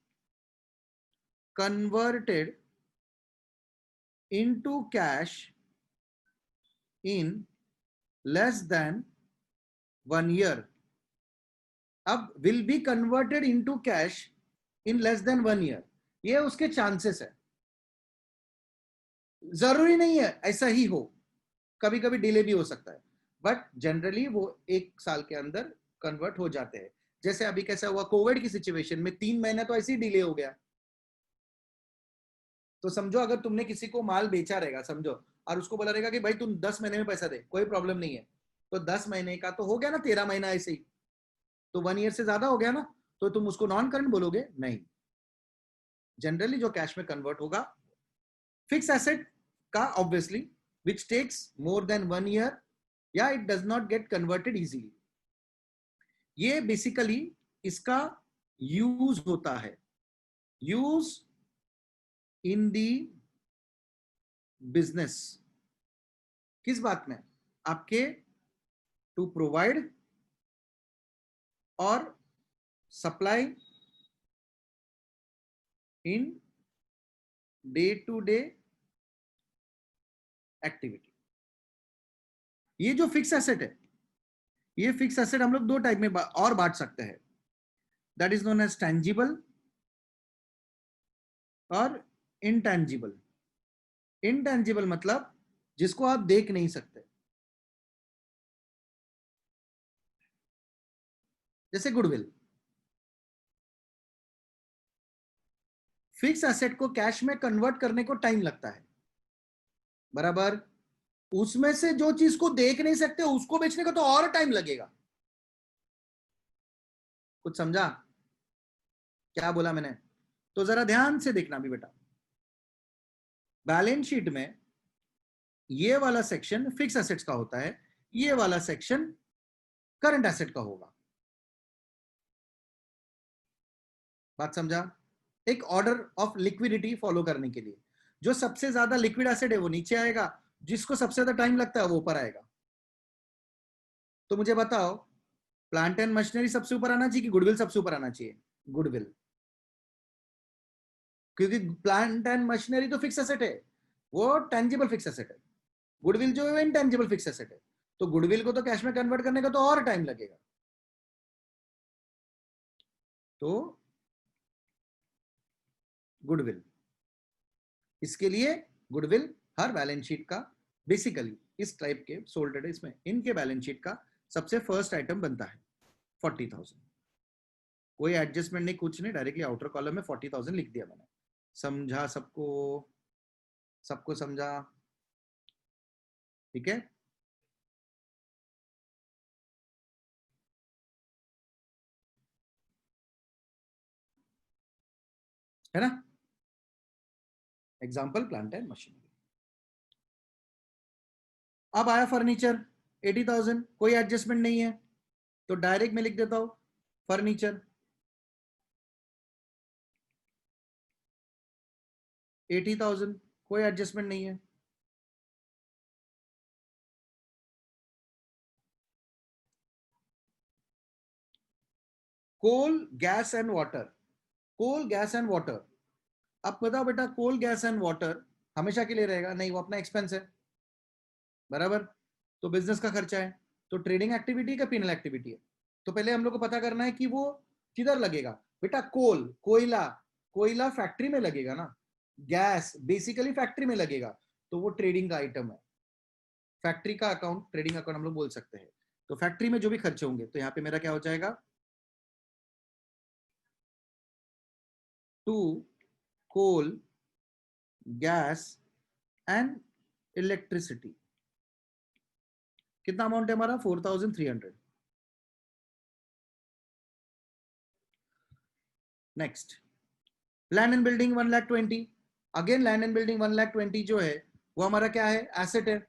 converted into cash in less than 1 year। अब will be converted into cash in less than 1 year, ये उसके चांसेस है। जरूरी नहीं है ऐसा ही हो, कभी कभी डिले भी हो सकता है, बट जनरली वो 1 साल के अंदर कन्वर्ट हो जाते हैं। जैसे अभी कैसा हुआ कोविड की सिचुएशन में, 3 महीने तो ऐसे ही डिले हो गया। तो समझो अगर तुमने किसी को माल बेचा रहेगा, समझो, और उसको बोला रहेगा कि भाई तुम 10 महीने में पैसा दे, कोई प्रॉब्लम नहीं है, तो 10 महीने का तो हो गया ना, 13 महीना ऐसे ही, तो 1 year से ज्यादा हो गया ना, तो तुम उसको नॉन करंट बोलोगे? नहीं, जनरली जो कैश में कन्वर्ट होगा फिक्स एसेट का, obviously which takes more than 1 year, या it does not get converted easily. ये बेसिकली इसका यूज होता है, यूज इन दी बिजनेस। किस बात में? आपके टू प्रोवाइड और supply in day to day activity. ये जो फिक्स एसेट है, ये फिक्स एसेट हम लोग दो टाइप में और बांट सकते हैं, that is known as tangible और इनटैंजिबल। इनटैंजिबल मतलब जिसको आप देख नहीं सकते, जैसे गुडविल, फिक्स एसेट को कैश में कन्वर्ट करने को टाइम लगता है, बराबर। उसमें से जो चीज को देख नहीं सकते उसको बेचने को तो और टाइम लगेगा। कुछ समझा क्या बोला मैंने? तो जरा ध्यान से देखना भी बेटा, बैलेंस शीट में ये वाला सेक्शन फिक्स एसेट्स का होता है, ये वाला सेक्शन करंट एसेट का होगा। बात समझा? एक ऑर्डर ऑफ लिक्विडिटी फॉलो करने के लिए, जो सबसे ज्यादा लिक्विड एसेट है वो नीचे आएगा, जिसको सबसे ज्यादा टाइम लगता है वो ऊपर आएगा। तो मुझे बताओ, प्लांट एंड मशीनरी सबसे ऊपर आना चाहिए कि गुडविल सबसे ऊपर आना चाहिए? गुडविल, क्योंकि प्लांट एंड मशीनरी तो फिक्स एसेट है, वो टेंजिबल फिक्स एसेट है। गुडविल जो है इनटेंजिबल फिक्स एसेट है, तो गुडविल को तो कैश में कन्वर्ट करने का तो और टाइम लगेगा। तो गुडविल, इसके लिए गुडविल हर बैलेंस शीट का बेसिकली इस टाइप के सोल्डेड इसमें इनके बैलेंस शीट का सबसे फर्स्ट आइटम बनता है 40,000। कोई एडजस्टमेंट नहीं, कुछ नहीं, डायरेक्टली आउटर कॉलम में 40,000 लिख दिया मैंने। समझा सबको? सबको समझा? ठीक है ना? Example plant and machinery. अब आया फर्नीचर 80,000, कोई एडजस्टमेंट नहीं है, तो डायरेक्ट मैं लिख देता हूं फर्नीचर 80,000, कोई एडजस्टमेंट नहीं है। Coal gas and water, coal gas and water. अब बताओ बेटा, कोल गैस एंड वाटर हमेशा के लिए रहेगा? नहीं, वो अपना एक्सपेंस है, बराबर। तो बिजनेस का खर्चा है, तो ट्रेडिंग एक्टिविटी का पीनल एक्टिविटी है। तो पहले हम लोग को पता करना है कि वो किधर लगेगा। बेटा कोल, कोयला, कोयला फैक्ट्री में लगेगा ना, गैस बेसिकली फैक्ट्री में लगेगा, तो वो ट्रेडिंग का आइटम है। फैक्ट्री का अकाउंट ट्रेडिंग अकाउंट हम लोग बोल सकते हैं। तो फैक्ट्री में जो भी खर्चे होंगे, तो यहाँ पे मेरा क्या हो जाएगा, to coal gas and electricity. कितना अमाउंट है हमारा? 4,300। Next, land and building 1,20,000। Again land and building 1,20,000 जो है वो हमारा क्या है? एसेट है।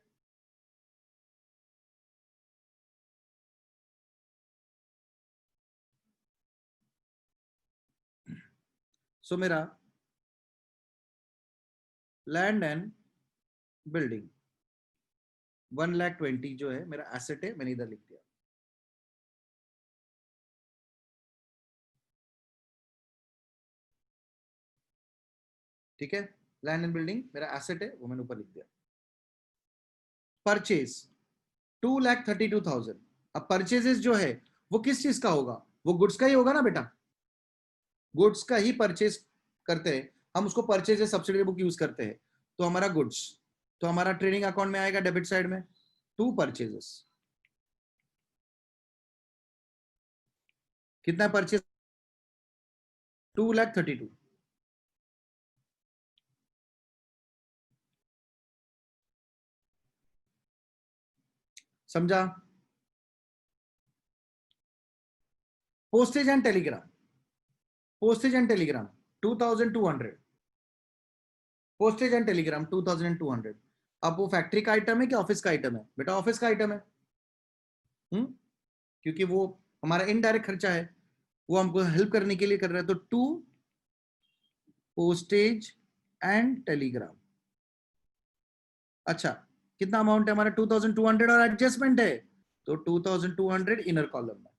सो मेरा लैंड एंड बिल्डिंग 1,20,000 जो है मेरा एसेट है, मैंने इधर लिख दिया। ठीक है, लैंड एंड बिल्डिंग मेरा एसेट है, वो मैंने ऊपर लिख दिया। परचेज 2,32,000। अब परचेजेस जो है वो किस चीज का होगा? वो गुड्स का ही होगा ना बेटा, गुड्स का ही परचेज करते हैं हम, उसको परचेज सब्सिडी बुक यूज करते हैं। तो हमारा गुड्स, तो हमारा ट्रेडिंग अकाउंट में आएगा डेबिट साइड में, टू परचेजेस। कितना परचेज? 2,32,000। समझा? Postage and Telegram, postage and Telegram 2,200। Postage and Telegram 2,200। अब वो फैक्ट्री का आइटम है कि ऑफिस का आइटम है? बेटा ऑफिस का आइटम है। क्योंकि वो हमारा इनडायरेक्ट खर्चा है, वो हमको हेल्प करने के लिए कर रहा है। तो टू पोस्टेज एंड टेलीग्राम। अच्छा, कितना अमाउंट है हमारा? 2,200 और एडजस्टमेंट है, तो 2,200 इनर कॉलम में।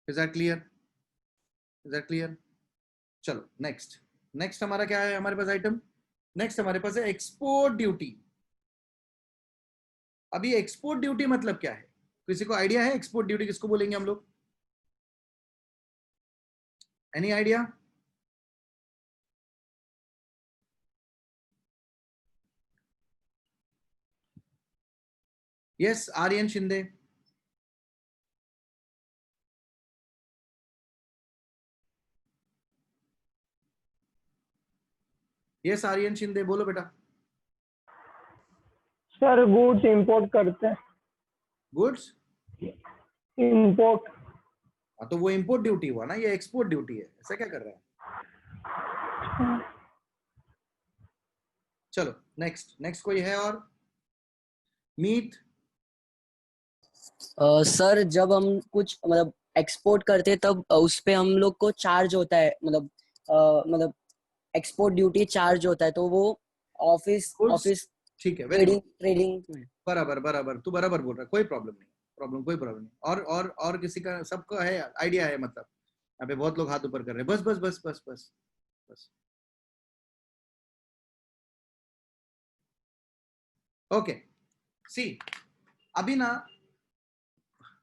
Is that clear? Is that clear? चलो नेक्स्ट, नेक्स्ट हमारा क्या है हमारे पास आइटम? नेक्स्ट हमारे पास है एक्सपोर्ट ड्यूटी। अभी एक्सपोर्ट ड्यूटी मतलब क्या है? किसी को आइडिया है एक्सपोर्ट ड्यूटी किसको बोलेंगे हम लोग? Any idea? Yes, Aryan Shinde. Yes Aryan Shinde, बोलो बेटा। सर गुड्स इंपोर्ट करते हैं। Goods import. तो वो इंपोर्ट ड्यूटी हुआ ना, ये एक्सपोर्ट ड्यूटी है, ऐसा क्या कर रहा है? चलो नेक्स्ट, नेक्स्ट कोई है और? मीत। सर जब हम कुछ मतलब एक्सपोर्ट करते हैं तब उस पे हम लोग को चार्ज होता है, मतलब एक्सपोर्ट ड्यूटी चार्ज होता है, तो वो ऑफिस ठीक है, वेरी गुड, ट्रेडिंग। बराबर बराबर, तू बराबर बोल रहा है, कोई प्रॉब्लम नहीं, कोई प्रॉब्लम नहीं। और किसी का, सबका है आइडिया है, मतलब यहाँ पे बहुत लोग हाथ ऊपर कर रहे हैं, बस बस बस बस बस बस। ओके सी, अभी ना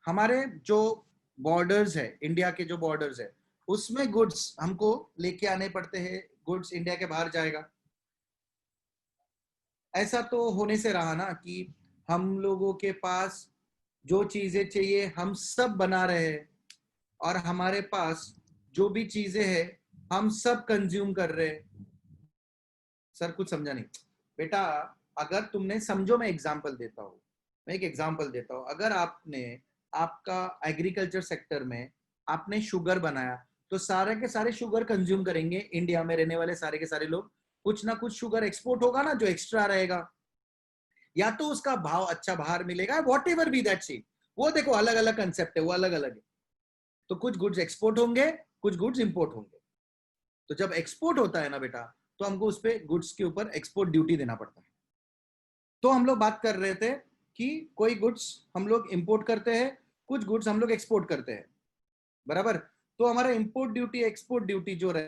हमारे जो बॉर्डर्स है, इंडिया के जो बॉर्डर्स है, उसमें गुड्स हमको लेके आने पड़ते हैं, गुड्स इंडिया के बाहर जाएगा। ऐसा तो होने से रहा ना कि हम लोगों के पास जो चीजें चाहिए हम सब बना रहे हैं, और हमारे पास जो भी चीजें हैं हम सब कंज्यूम कर रहे हैं। सर कुछ समझा नहीं बेटा, अगर तुमने, समझो मैं एग्जांपल देता हूँ, मैं एक एग्जांपल देता हूँ, अगर आपने, आपका एग्रीकल्चर सेक्टर में आपने शुगर बनाया, तो सारे के सारे शुगर कंज्यूम करेंगे इंडिया में रहने वाले सारे के सारे लोग, कुछ ना कुछ शुगर एक्सपोर्ट होगा ना जो एक्स्ट्रा रहेगा, या तो उसका भाव अच्छा बाहर मिलेगा, वॉट एवर बी दैट सी, वो देखो अलग अलग कंसेप्ट है, वो अलग अलग है। तो कुछ गुड्स एक्सपोर्ट होंगे, कुछ गुड्स इंपोर्ट होंगे। तो जब एक्सपोर्ट होता है ना बेटा, तो हमको उस पर गुड्स के ऊपर एक्सपोर्ट ड्यूटी देना पड़ता है। तो हम लोग बात कर रहे थे कि कोई गुड्स हम लोग इंपोर्ट करते हैं, कुछ गुड्स हम लोग एक्सपोर्ट करते हैं, बराबर। तो हमारा इंपोर्ट ड्यूटी एक्सपोर्ट ड्यूटी जो रहे,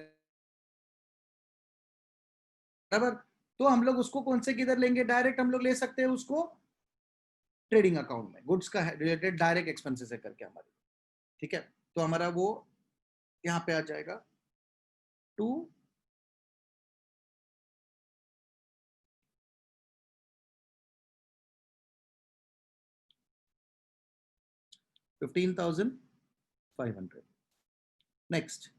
बराबर, तो हम लोग उसको कौन से किधर लेंगे? डायरेक्ट हम लोग ले सकते हैं उसको ट्रेडिंग अकाउंट में, गुड्स का रिलेटेड डायरेक्ट एक्सपेंसेस है करके हमारे, ठीक है। तो हमारा वो यहाँ पे आ जाएगा to 15,500। Next,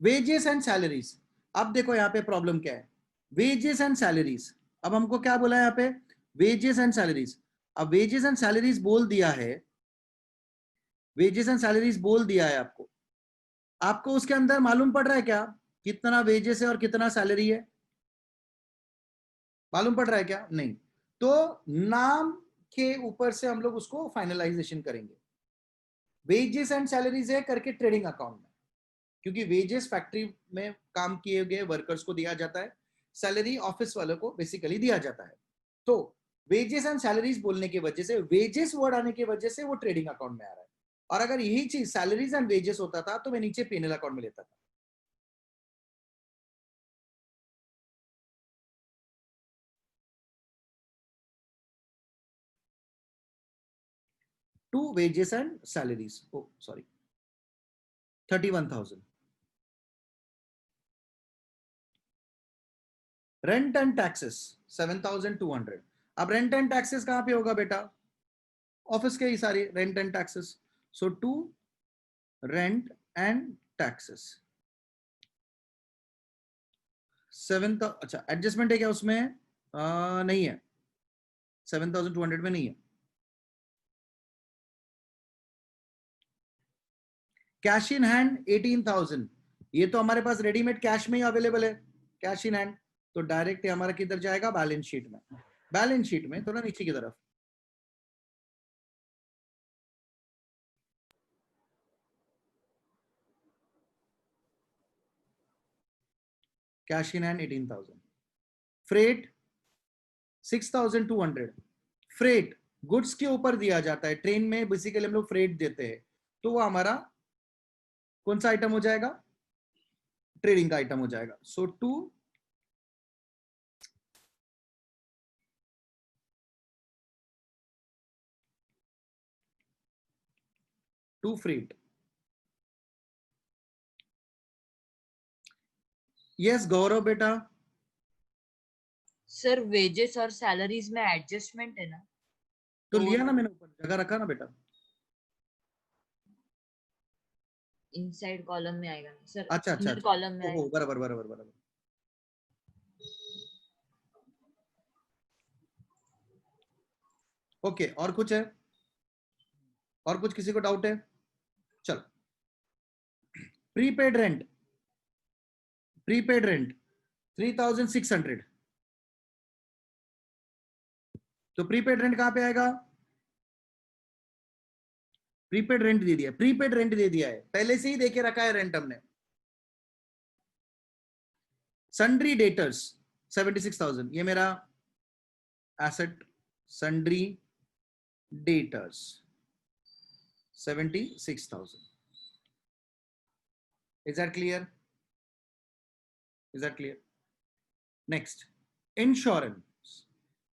wages and salaries. अब देखो यहाँ पे प्रॉब्लम क्या है, वेजेस एंड सैलरीज। अब हमको क्या बोला है यहाँ पे? Wages and salaries. अब वेजेस एंड सैलरीज बोल दिया है, वेजेस एंड सैलरीज बोल दिया है आपको, आपको उसके अंदर मालूम पड़ रहा है क्या कितना वेजेस है और कितना सैलरी है? मालूम पड़ रहा है क्या? नहीं। तो नाम के ऊपर से हम लोग उसको फाइनलाइजेशन करेंगे, वेजेस एंड सैलरीज है करके ट्रेडिंग अकाउंट में, क्योंकि वेजेस फैक्ट्री में काम किए गए वर्कर्स को दिया जाता है, सैलरी ऑफिस वालों को बेसिकली दिया जाता है। तो वेजेस एंड सैलरीज बोलने की वजह से, वेजेस वर्ड आने की वजह से वो ट्रेडिंग अकाउंट में आ रहा है, और अगर यही चीज सैलरीज एंड वेजेस होता था तो मैं नीचे पीएनएल अकाउंट में लेता था। To wages and salaries, oh sorry, 31,000। Rent and taxes 7,200। अब रेंट एंड टैक्सेस कहां पे होगा बेटा? ऑफिस के ही सारे rent and taxes. So to rent and taxes 7, अच्छा एडजस्टमेंट है क्या उसमें? नहीं है, 7,200 में नहीं है। कैश इन हैंड 18,000, ये तो हमारे पास रेडीमेड कैश में ही अवेलेबल है, कैश इन हैंड। तो डायरेक्ट हमारा किधर जाएगा? बैलेंस शीट में। बैलेंस शीट में थोड़ा नीचे की तरफ, cash in hand 18,000। Freight 6,200। Freight goods के ऊपर दिया जाता है, ट्रेन में बेसिकली हम लोग फ्रेट देते हैं, तो वो हमारा कौन सा आइटम हो जाएगा? ट्रेडिंग का आइटम हो जाएगा। सो टू फ्रेट। यस गौरव बेटा। सर वेजेस और सैलरीज में एडजस्टमेंट है ना? तो लिया ना मैंने, ऊपर जगह रखा ना बेटा। इनसाइड कॉलम में आएगा ना सर? अच्छा अच्छा अंदर अच्छा, कॉलम में ओहो आएगा। बराबर बराबर बराबर। ओके और कुछ है? और कुछ किसी को डाउट है? चलो, प्रीपेड रेंट 3600। तो प्रीपेड रेंट कहां पे आएगा? प्रीपेड रेंट दे दिया, प्रीपेड रेंट दे दिया है, पहले से ही देके रखा है रेंट हमने। सन्ड्री डेटर्स 76,000, ये मेरा asset sundry debtors 76,000। Is that clear? Is that clear? Next, insurance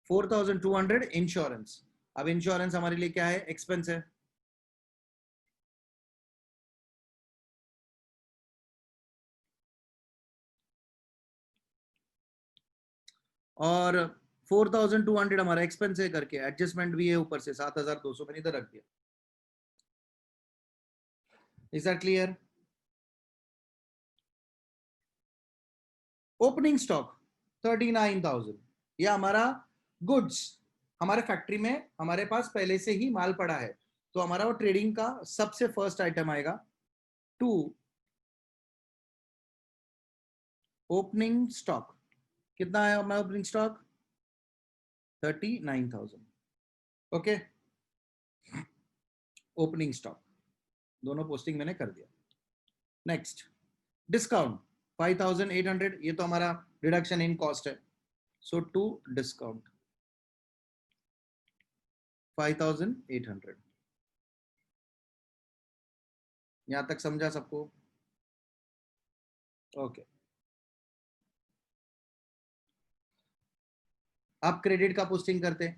4,200 insurance. अब इंश्योरेंस हमारे लिए क्या है? एक्सपेंस है। और 4,200 हमारा एक्सपेंस है करके एडजस्टमेंट भी है ऊपर से 7,200 मैंने इधर रख दिया। Is that clear? Opening stock 39,000, यह हमारा गुड्स, हमारे फैक्ट्री में हमारे पास पहले से ही माल पड़ा है, तो हमारा वो ट्रेडिंग का सबसे फर्स्ट आइटम आएगा। 2 ओपनिंग स्टॉक, कितना है हमारा opening stock? 39,000। Okay, opening stock दोनों पोस्टिंग मैंने कर दिया। नेक्स्ट, डिस्काउंट 5,800, ये तो हमारा रिडक्शन इन कॉस्ट है, सो टू डिस्काउंट 5,800। यहां तक समझा सबको? ओके, आप क्रेडिट का पोस्टिंग करते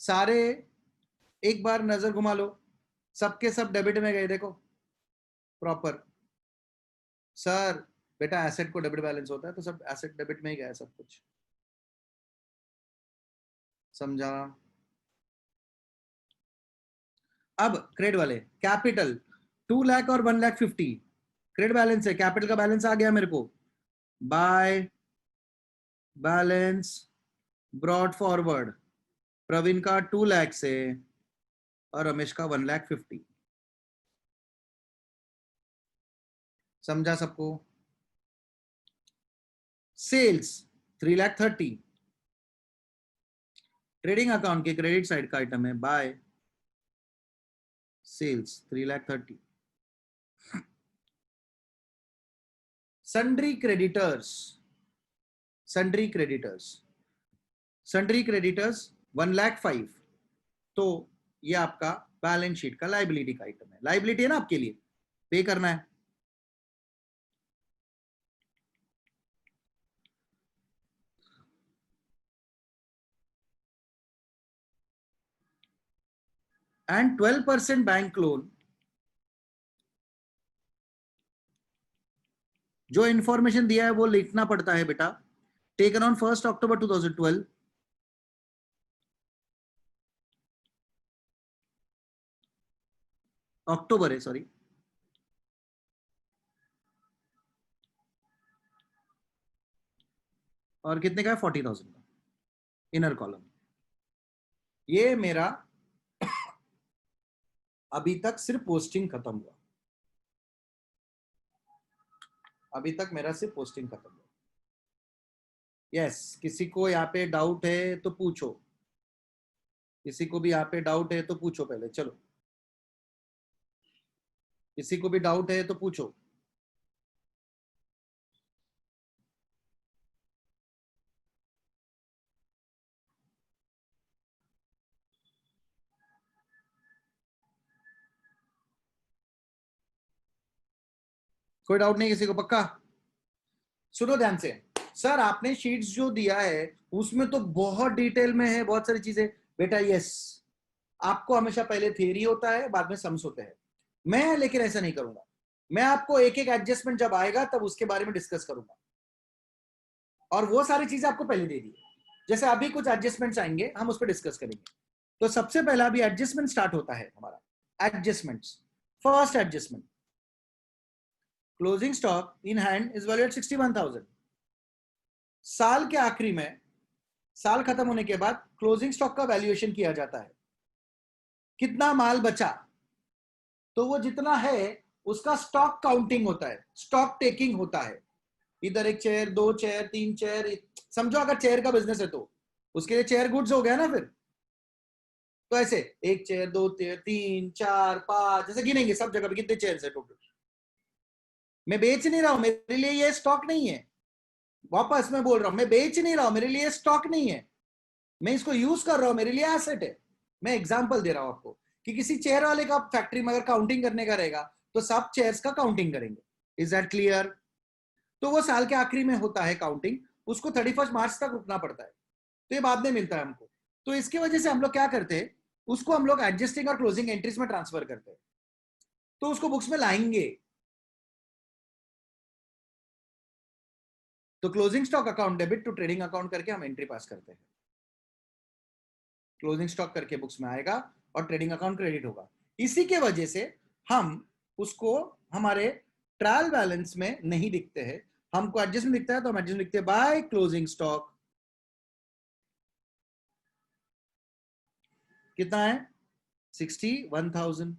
सारे, एक बार नजर घुमा लो, सबके सब डेबिट में गए। देखो प्रॉपर सर, बेटा एसेट को डेबिट बैलेंस होता है, तो सब एसेट डेबिट में ही गया सब कुछ। समझा? अब क्रेडिट वाले, कैपिटल 2 लाख और 1,50,000 क्रेडिट बैलेंस है, कैपिटल का बैलेंस आ गया मेरे को। By balance brought forward, Praveen का 2 लाख से और रमेश का 1,50,000। समझा सबको? सेल्स 3,30,000, ट्रेडिंग अकाउंट के क्रेडिट साइड का आइटम है, बाय सेल्स 3,30,000। सन्ड्री क्रेडिटर्स 1,05,000, तो ये आपका बैलेंस शीट का लाइबिलिटी का आइटम है। लाइबिलिटी है ना आपके लिए, पे करना है। एंड 12% बैंक लोन, जो इंफॉर्मेशन दिया है वो लिखना पड़ता है बेटा। टेकन ऑन 1 अक्टूबर 2012, अक्टूबर है सॉरी, और कितने का है? 40,000 का, इनर कॉलम। ये मेरा अभी तक सिर्फ पोस्टिंग खत्म हुआ, अभी तक मेरा सिर्फ पोस्टिंग खत्म हुआ। यस, किसी को यहाँ पे डाउट है तो पूछो, किसी को भी यहाँ पे डाउट है तो पूछो पहले। चलो, किसी को भी डाउट है तो पूछो। कोई डाउट नहीं किसी को? पक्का? सुनो ध्यान से, सर आपने शीट्स जो दिया है उसमें तो बहुत डिटेल में है, बहुत सारी चीजें। बेटा यस, आपको हमेशा पहले थियरी होता है, बाद में सम्स होते हैं। मैं लेकिन ऐसा नहीं करूंगा, मैं आपको एक एक एडजस्टमेंट जब आएगा तब उसके बारे में डिस्कस करूंगा, और वो सारी चीजें आपको पहले दे दी। जैसे अभी कुछ एडजस्टमेंट्स आएंगे, हम उस पर डिस्कस करेंगे। तो सबसे पहला अभी एडजस्टमेंट स्टार्ट होता है हमारा। Adjustments, first adjustment, closing stock in hand is value at 61,000। साल के आखिरी में साल खत्म होने के बाद क्लोजिंग स्टॉक का वैल्यूएशन किया जाता है, कितना माल बचा, तो वो जितना है उसका स्टॉक काउंटिंग होता है, स्टॉक टेकिंग होता है। इधर एक चेयर, 2 चेयर, 3 चेयर, समझो अगर चेयर का बिजनेस है तो उसके लिए चेयर गुड्स हो गया ना। फिर तो ऐसे 1 चेयर, 2 चेयर, 3, 4, 5 जैसे गिनेंगे सब जगह पे कितने चेयर है टोटल। मैं बेच नहीं रहा हूं, मेरे लिए ये स्टॉक नहीं है। वापस मैं बोल रहा हूं, मैं बेच नहीं रहा हूं, मेरे लिए स्टॉक नहीं है, मैं इसको यूज कर रहा हूं, मेरे लिए एसेट है। मैं एग्जांपल दे रहा हूं आपको कि किसी चेयर वाले का फैक्ट्री में अगर काउंटिंग करने का रहेगा तो सब चेयर्स का काउंटिंग करेंगे। Is that clear? तो वो साल के आखिरी में होता है काउंटिंग, उसको 31 मार्च तक रुकना पड़ता है, तो ये बाद में मिलता है हमको। तो इसकी वजह से हम लोग क्या करते हैं, उसको हम लोग एडजस्टिंग और क्लोजिंग एंट्रीज में ट्रांसफर करते हैं, तो उसको बुक्स में लाएंगे। तो closing stock account debit to trading account करके हम एंट्री पास करते हैं। क्लोजिंग स्टॉक करके बुक्स में आएगा और ट्रेडिंग अकाउंट क्रेडिट होगा। इसी के वजह से हम उसको हमारे ट्रायल बैलेंस में नहीं दिखते हैं, हमको एडजस्टमेंट दिखता है तो हम एडजस्टमेंट लिखते हैं बाय क्लोजिंग स्टॉक। कितना है? 61,000।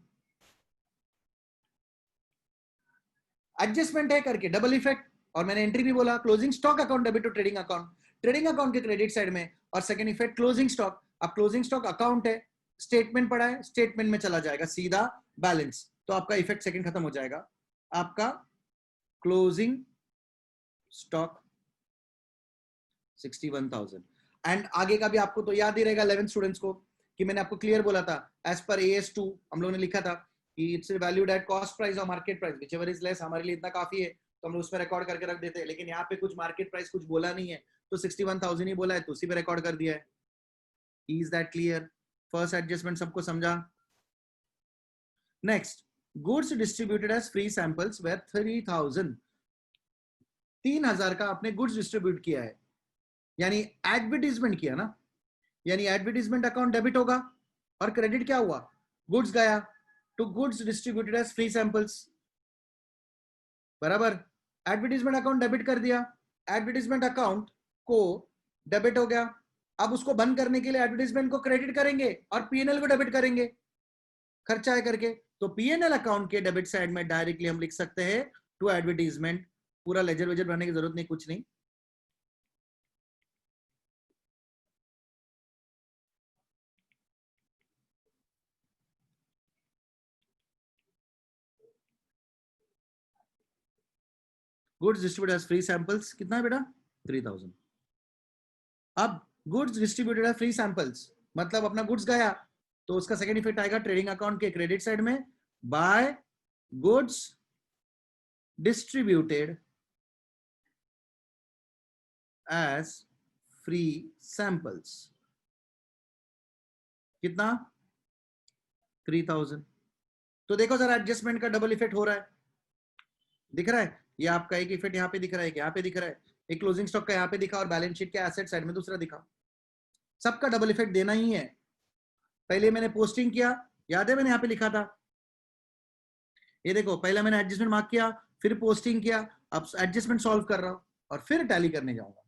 एडजस्टमेंट है करके डबल इफेक्ट, और मैंने एंट्री भी बोला closing stock account debit to trading account, trading account के क्रेडिट साइड में, और सेकंड इफेक्ट क्लोजिंग स्टॉक। अब क्लोजिंग स्टॉक अकाउंट है, स्टेटमेंट पड़ा है, स्टेटमेंट में चला जाएगा सीधा बैलेंस, तो आपका इफेक्ट सेकंड खत्म हो जाएगा। आपका क्लोजिंग स्टॉक 61,000। एंड आगे का भी आपको तो याद ही रहेगा 11 स्टूडेंट्स को कि मैंने आपको क्लियर बोला था एज पर AS2 हम लोगों ने लिखा था कि it's valued at cost price और market price, whichever is less. हमारे लिए इतना काफी है तो हम लोग उसमें रिकॉर्ड करके रख देते हैं, लेकिन यहाँ पे कुछ मार्केट प्राइस कुछ बोला नहीं है तो 61,000 ही बोला है, तो उसी पे रिकॉर्ड कर दिया है। Is that clear? First adjustment सबको समझा? Next, goods distributed as free samples were 3,000, 3,000 का आपने गुड्स डिस्ट्रीब्यूट किया है, यानी एडवर्टीजमेंट किया ना, यानी एडवर्टीजमेंट अकाउंट डेबिट होगा और क्रेडिट क्या हुआ, गुड्स गया to goods distributed as free samples, बराबर। एडवर्टीजमेंट अकाउंट डेबिट कर दिया, एडवर्टीजमेंट अकाउंट को डेबिट हो गया। अब उसको बंद करने के लिए एडवर्टीजमेंट को क्रेडिट करेंगे और पीएनएल को डेबिट करेंगे, खर्चा है करके। तो पीएनएल अकाउंट के डेबिट साइड में डायरेक्टली हम लिख सकते हैं टू एडवर्टीजमेंट, पूरा लेजर वेजर भरने की जरूरत नहीं, कुछ नहीं। Goods distributed as free samples कितना है बेटा? 3,000। अब goods distributed as free samples मतलब अपना गुड्स गया तो उसका सेकंड इफेक्ट आएगा ट्रेडिंग अकाउंट के क्रेडिट साइड में, by goods distributed as free samples. कितना? 3,000। तो देखो जरा एडजस्टमेंट का डबल इफेक्ट हो रहा है, दिख रहा है? ये आपका एक इफेक्ट यहाँ पे दिख रहा है, यहाँ पे दिख रहा है, एक क्लोजिंग स्टॉक का यहाँ पे दिखा और बैलेंस शीट के एसेट साइड में दूसरा दिखा। सबका डबल इफेक्ट देना ही है। पहले मैंने पोस्टिंग किया, याद है मैंने यहाँ पे लिखा था, ये देखो पहले मैंने एडजस्टमेंट मार्क किया, फिर पोस्टिंग किया, अब एडजस्टमेंट सॉल्व कर रहा हूं और फिर टैली करने जाऊंगा।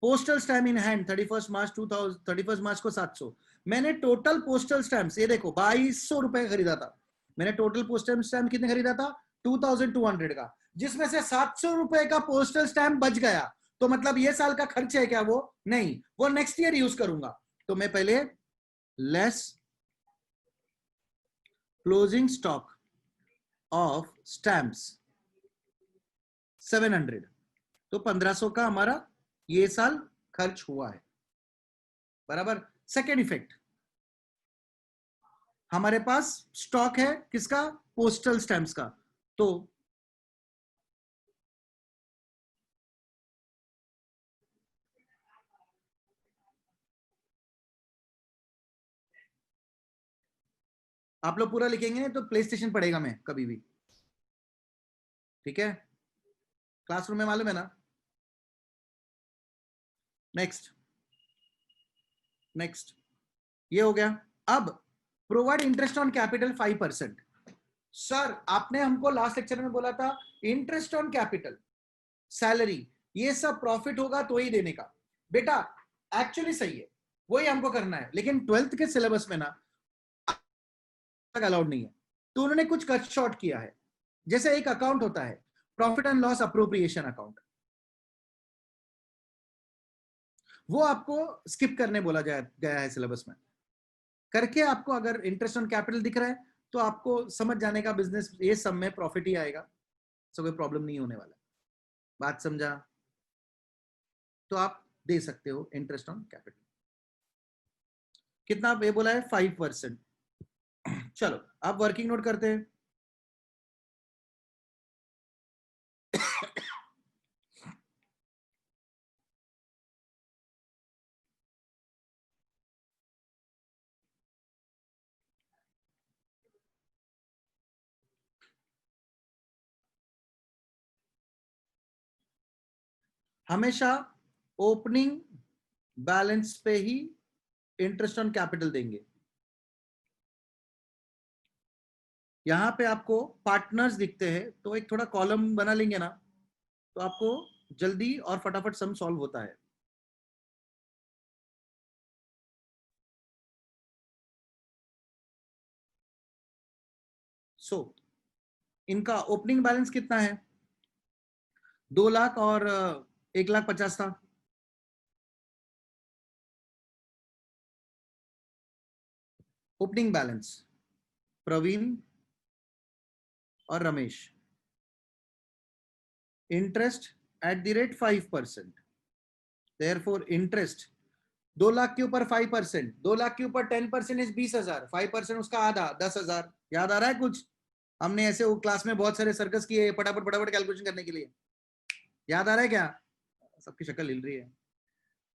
पोस्टल स्टैम्प इन हैंड 31 मार्च को 700। मैंने टोटल पोस्टल स्टैम्प, ये देखो 2200 रुपए खरीदा था मैंने। टोटल पोस्टल स्टैम्प कितने खरीदा था? 2200 का, जिसमें से 700 रुपए का पोस्टल स्टैम्प बच गया। तो मतलब ये साल का खर्च है क्या? वो नहीं, वो नेक्स्ट ईयर यूज करूंगा। तो मैं पहले less closing stock of stamps 700, तो 1500 का हमारा ये साल खर्च हुआ है, बराबर। सेकेंड इफेक्ट, हमारे पास स्टॉक है किसका? पोस्टल स्टैम्प्स का, तो आप लोग पूरा लिखेंगे तो प्ले स्टेशन पढ़ेगा मैं कभी भी, ठीक है? क्लासरूम में मालूम है ना? नेक्स्ट ये हो गया। अब provide interest on capital 5%। Sir आपने हमको लास्ट लेक्चर में बोला था इंटरेस्ट ऑन कैपिटल, सैलरी, ये सब प्रॉफिट होगा तो ही देने का। बेटा एक्चुअली सही है, वही हमको करना है, लेकिन 12th के सिलेबस में ना अलाउड नहीं है, तो उन्होंने कुछ कट शॉर्ट किया है। जैसे एक अकाउंट होता है profit and loss appropriation account, वो आपको स्किप करने बोला गया है सिलेबस में। करके आपको अगर इंटरेस्ट ऑन कैपिटल दिख रहा है तो आपको समझ जाने का बिजनेस ये सब में प्रॉफिट ही आएगा, तो कोई प्रॉब्लम नहीं होने वाला। बात समझा? तो आप दे सकते हो इंटरेस्ट ऑन कैपिटल। कितना ये बोला है? 5%। चलो आप वर्किंग नोट करते हैं। हमेशा ओपनिंग बैलेंस पे ही इंटरेस्ट ऑन कैपिटल देंगे। यहां पे आपको पार्टनर्स दिखते हैं, तो एक थोड़ा कॉलम बना लेंगे ना, तो आपको जल्दी और फटाफट सम सॉल्व होता है। सो इनका ओपनिंग बैलेंस कितना है? 2 लाख और 1,50,000 था। ओपनिंग बैलेंस प्रवीण और Ramesh, interest at the rate 5%, therefore interest 2 lakh के ऊपर 5%, 2 लाख के ऊपर 10% इज 20,000, 5% उसका आधा 10,000। याद आ रहा है कुछ? हमने ऐसे वो क्लास में बहुत सारे सर्कस किए फटाफट फटाफट कैलकुलेशन करने के लिए। याद आ रहा है क्या? सबकी शक्ल हिल रही है।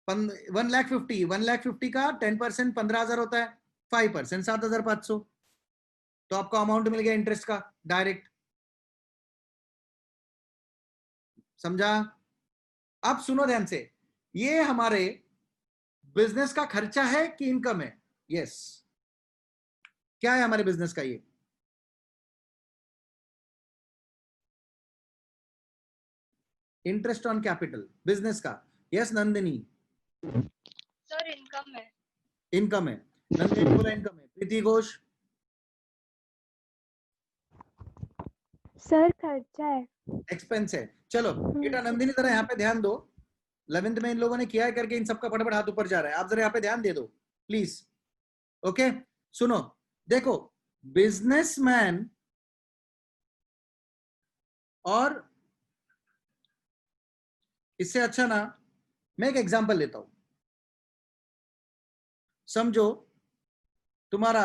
1,50,000 का 10% 15,000 होता है, 5% 7,500। तो आपको अमाउंट मिल गया इंटरेस्ट का डायरेक्ट। समझा? अब सुनो ध्यान से, ये हमारे बिजनेस का खर्चा है कि इनकम है? यस। क्या है हमारे बिजनेस का? ये इंटरेस्ट ऑन कैपिटल बिजनेस का। यस नंदिनी? सर इनकम है। इनकम है। नंदिनी बोला इनकम है। प्रीति घोष? सर खर्चा है। एक्सपेंस है। चलो बेटा नंदिनी जरा यहाँ पे ध्यान दो, 11th में इन लोगों ने किया है करके इन सबका फटाफट हाथ ऊपर जा रहा है, आप जरा यहाँ पे ध्यान दे दो प्लीज। ओके सुनो, देखो बिजनेसमैन और इससे अच्छा ना मैं एक एग्जांपल लेता हूं। समझो तुम्हारा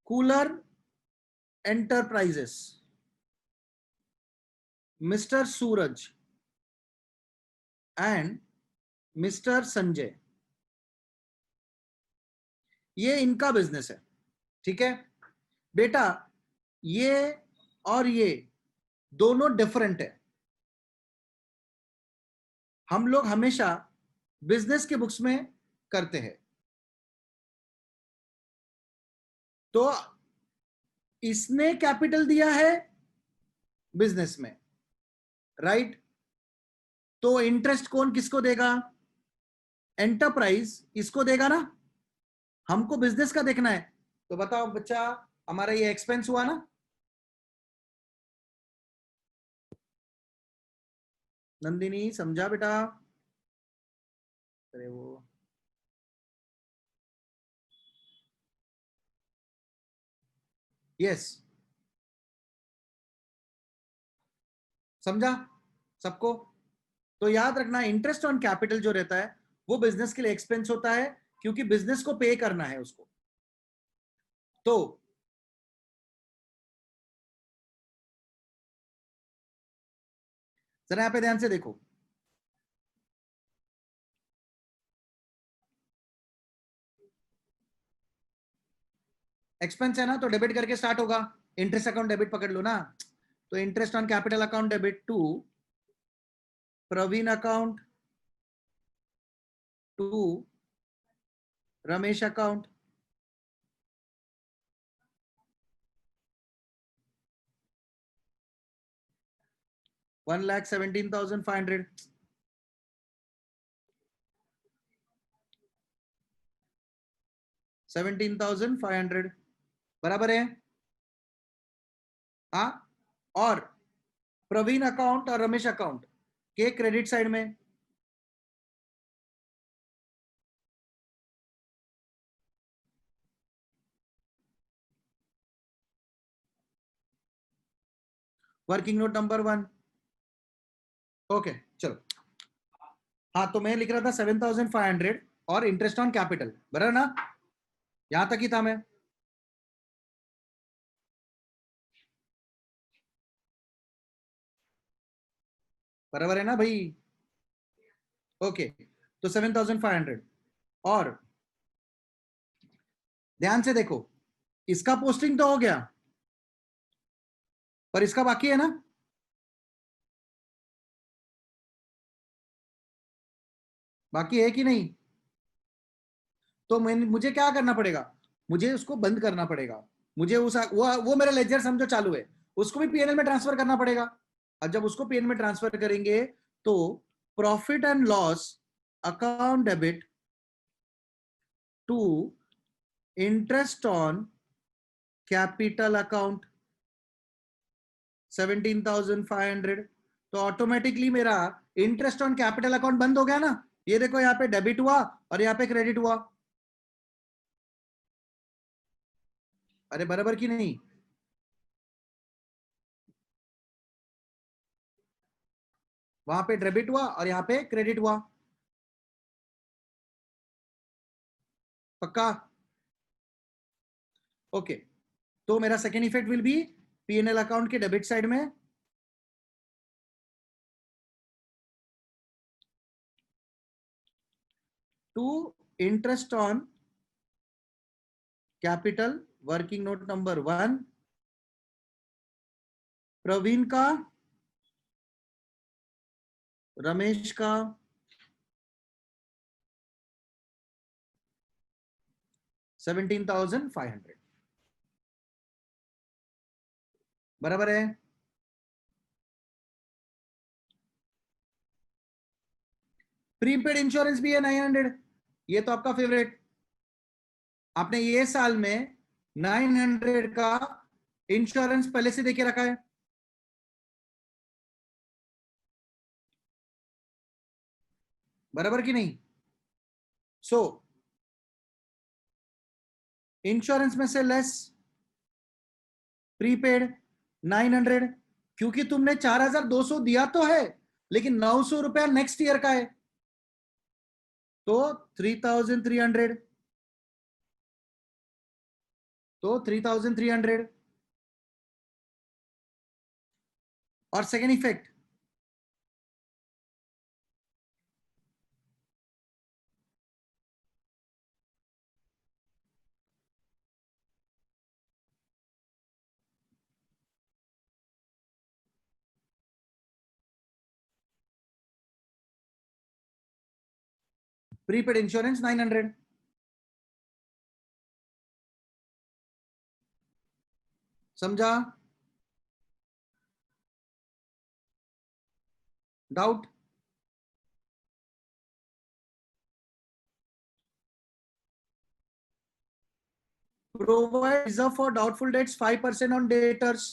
cooler enterprises, mister Suraj and mister Sanjay, ये इनका बिजनेस है। ठीक है बेटा, ये और ये दोनों डिफरेंट है। हम लोग हमेशा बिजनेस के बुक्स में करते हैं, तो इसने कैपिटल दिया है बिजनेस में, राइट? तो इंटरेस्ट कौन किसको देगा? एंटरप्राइज इसको देगा ना। हमको बिजनेस का देखना है, तो बताओ बच्चा, हमारा ये एक्सपेंस हुआ ना? नंदिनी समझा बेटा? अरे वो यस, समझा सबको? तो याद रखना इंटरेस्ट ऑन कैपिटल जो रहता है वो बिजनेस के लिए एक्सपेंस होता है, क्योंकि बिजनेस को पे करना है उसको। तो जरा यहां पे ध्यान से देखो, एक्सपेंस है ना, तो डेबिट करके स्टार्ट होगा। इंटरेस्ट अकाउंट डेबिट पकड़ लो ना, तो interest on capital account debit to Praveen account, to Ramesh account, 1,17,500. $17,500 बराबर है। हाँ, और प्रवीण अकाउंट और रमेश अकाउंट के क्रेडिट साइड में वर्किंग नोट नंबर 1। ओके चलो, हाँ तो मैं लिख रहा था 7,500 और इंटरेस्ट ऑन कैपिटल, बराबर ना, यहां तक ही था मैं। बराबर है ना भाई? ओके, तो 7,500 और ध्यान से देखो, इसका पोस्टिंग तो हो गया, पर इसका बाकी है ना। बाकी है कि नहीं? तो मुझे क्या करना पड़ेगा, मुझे उसको बंद करना पड़ेगा। मुझे उस वो मेरा लेजर समझो चालू है, उसको भी पीएनएल में ट्रांसफर करना पड़ेगा। और जब उसको पीएनएल में ट्रांसफर करेंगे तो profit and loss account debit to interest on capital account 17,500, तो ऑटोमेटिकली मेरा इंटरेस्ट ऑन कैपिटल अकाउंट बंद हो गया ना। ये देखो यहाँ पे डेबिट हुआ और यहाँ पे क्रेडिट हुआ। अरे बराबर की नहीं? वहां पे डेबिट हुआ और यहाँ पे क्रेडिट हुआ। पक्का? ओके, तो मेरा second effect will be PNL account के डेबिट साइड में to interest on capital working note number 1 Praveen का, रमेश का, $17,500 बराबर है। प्रीपेड इंश्योरेंस भी है 900, ये तो आपका फेवरेट। आपने ये साल में 900 का इंश्योरेंस पहले से देके रखा है। बराबर की नहीं? सो इंश्योरेंस में से लेस प्रीपेड 900, क्योंकि तुमने 4,200 दिया तो है, लेकिन 900 रुपया नेक्स्ट ईयर का है, तो 3,300, तो 3,300। और सेकेंड इफेक्ट, प्रीपेड इंश्योरेंस 900। समझा? Doubt? Provide reserve for doubtful dates 5% on debtors.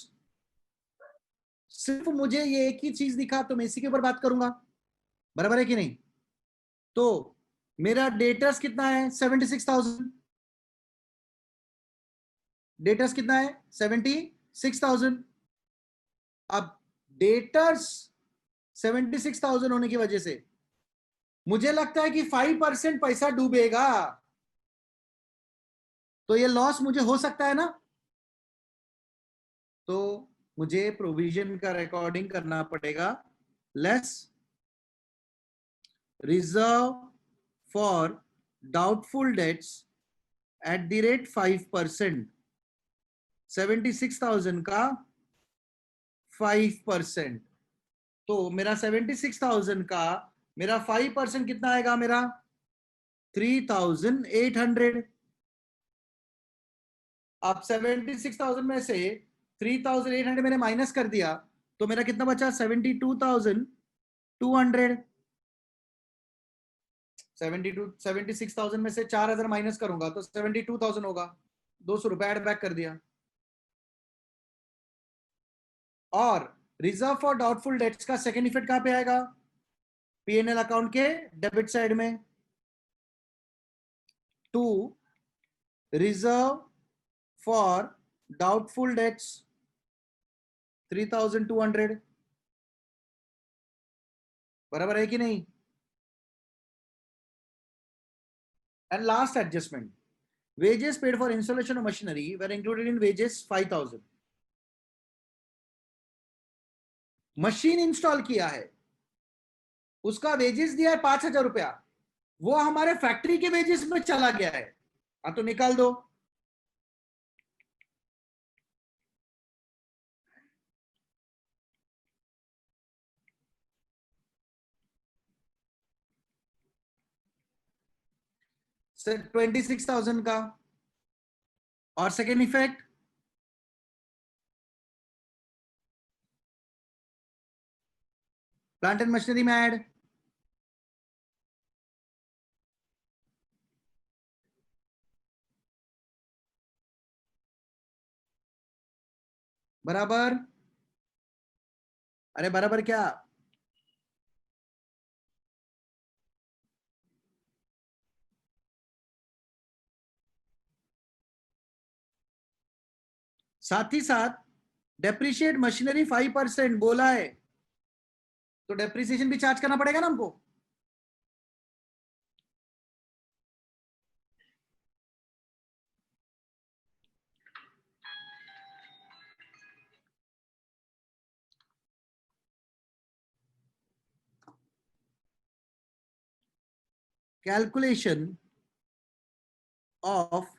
सिर्फ मुझे ये एक ही चीज दिखा तो मैं इसी के ऊपर बात करूंगा। बराबर है कि नहीं? तो मेरा डेटर्स कितना है? 76,000। डेटर्स कितना है? 76,000। अब डेटर्स 76,000 होने की वजह से मुझे लगता है कि 5% पैसा डूबेगा, तो ये लॉस मुझे हो सकता है ना। तो मुझे प्रोविजन का रिकॉर्डिंग करना पड़ेगा, less reserve for doubtful dates at the rate 5%, 76,000 का 5%। तो मेरा 76,000 का मेरा 5% कितना आएगा? मेरा 3,800। अब 76,000 में से 3,800 मैंने माइनस कर दिया, तो मेरा कितना बचा 72,200। 76,000 में से 4,000 माइनस करूंगा तो 72,000 होगा। 200 रुपए एड बैक कर दिया। और रिजर्व फॉर डाउटफुल डेट्स का सेकेंड इफेक्ट कहां पे आएगा? पीएनएल अकाउंट के डेबिट साइड में। To reserve for doubtful debts 3,200 बराबर है कि नहीं? And last adjustment, wages paid for installation of machinery were included in wages 5,000। Machine install किया है, उसका वेजेस दिया है 5,000 रुपया, वो हमारे फैक्ट्री के वेजेस में चला गया है। हाँ तो निकाल दो। सर 26,000 का। और second effect, plant and machinery में ऐड। बराबर, अरे बराबर क्या? साथ ही साथ डेप्रिशिएट मशीनरी 5% बोला है, तो डेप्रिसिएशन भी चार्ज करना पड़ेगा ना हमको। कैलकुलेशन ऑफ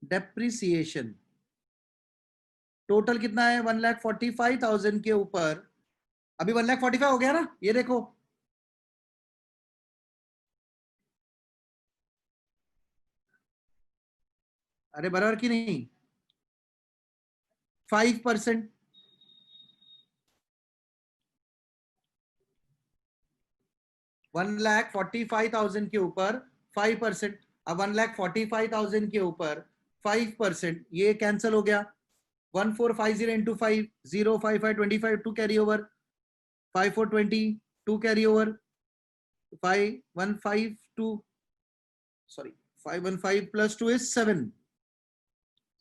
डेप्रिसिएशन टोटल कितना है? 1,45,000 के ऊपर, अभी 1,45,000 हो गया ना, ये देखो। अरे बराबर की नहीं? 5%। 1,45,000 के ऊपर 5%। अब 1,45,000 के ऊपर 5%, ये कैंसिल हो गया। 1,450 into 5, 055 25 2 carry over, 5420 2 carry over, 5152 sorry 515 plus 2 is 7,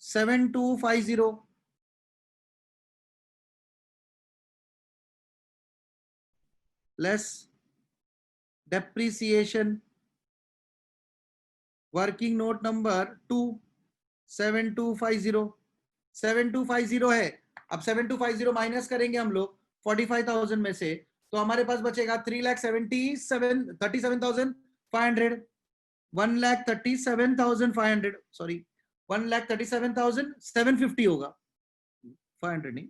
7250 less depreciation working note number 2 7250 7250 है। अब 7250 माइनस करेंगे हम लोग 45,000 में से, तो हमारे पास बचेगा 3,37,500 1,37,500 सॉरी 1,37,750 होगा, 500 नहीं,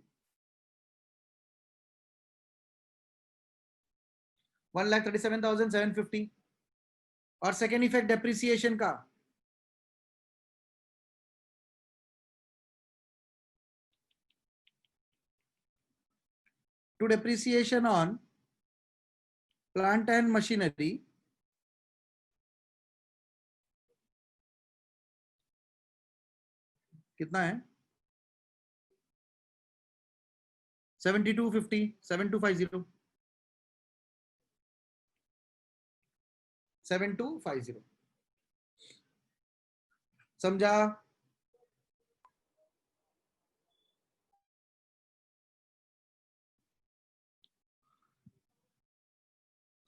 1,37,750। और सेकेंड इफेक्ट डेप्रिसिएशन का, to depreciation on plant and machinery कितना है? 7250 7250 7250 समझा?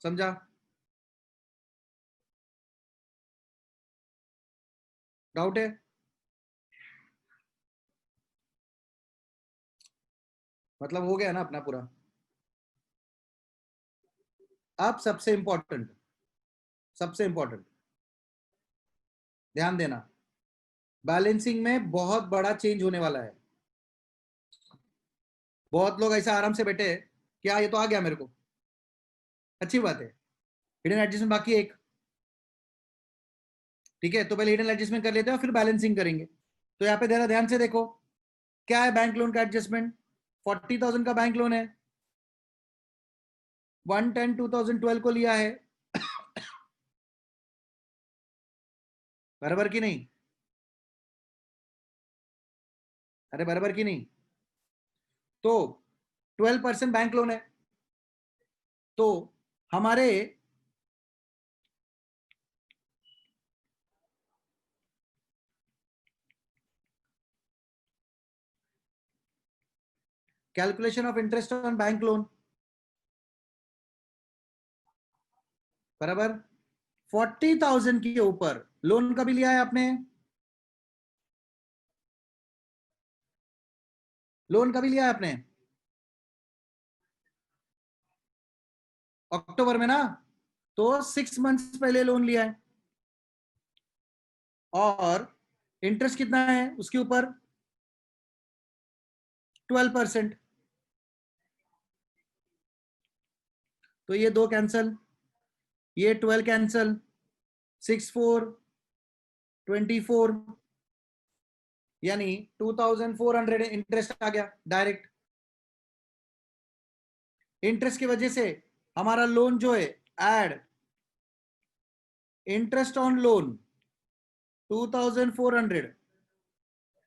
समझा? डाउट है? मतलब हो गया ना अपना पूरा। अब सबसे इंपॉर्टेंट ध्यान देना, बैलेंसिंग में बहुत बड़ा चेंज होने वाला है। बहुत लोग ऐसा आराम से बैठे हैं, क्या ये तो आ गया मेरे को, अच्छी बात है। हिडन एडजस्टमेंट बाकी एक, ठीक है, तो पहले हिडन एडजस्टमेंट कर लेते हैं और फिर बैलेंसिंग करेंगे। तो यहाँ पे जरा ध्यान से देखो, क्या है बैंक लोन का एडजस्टमेंट? 40,000 का बैंक लोन है, 110 2012 को लिया है, बराबर की नहीं? अरे बराबर की नहीं? तो 12% बैंक लोन है, तो हमारे calculation of interest on bank loan बराबर 40,000 के ऊपर लोन कभी लिया है आपने? लोन कभी लिया है आपने? अक्टूबर में ना, तो 6 मंथ्स पहले लोन लिया है, और इंटरेस्ट कितना है उसके ऊपर? 12%। तो ये दो कैंसल, ये 12 कैंसल, 6 4 24, यानी 2,400 इंटरेस्ट आ गया डायरेक्ट। इंटरेस्ट की वजह से हमारा लोन जो है, एड इंटरेस्ट ऑन लोन 2,400,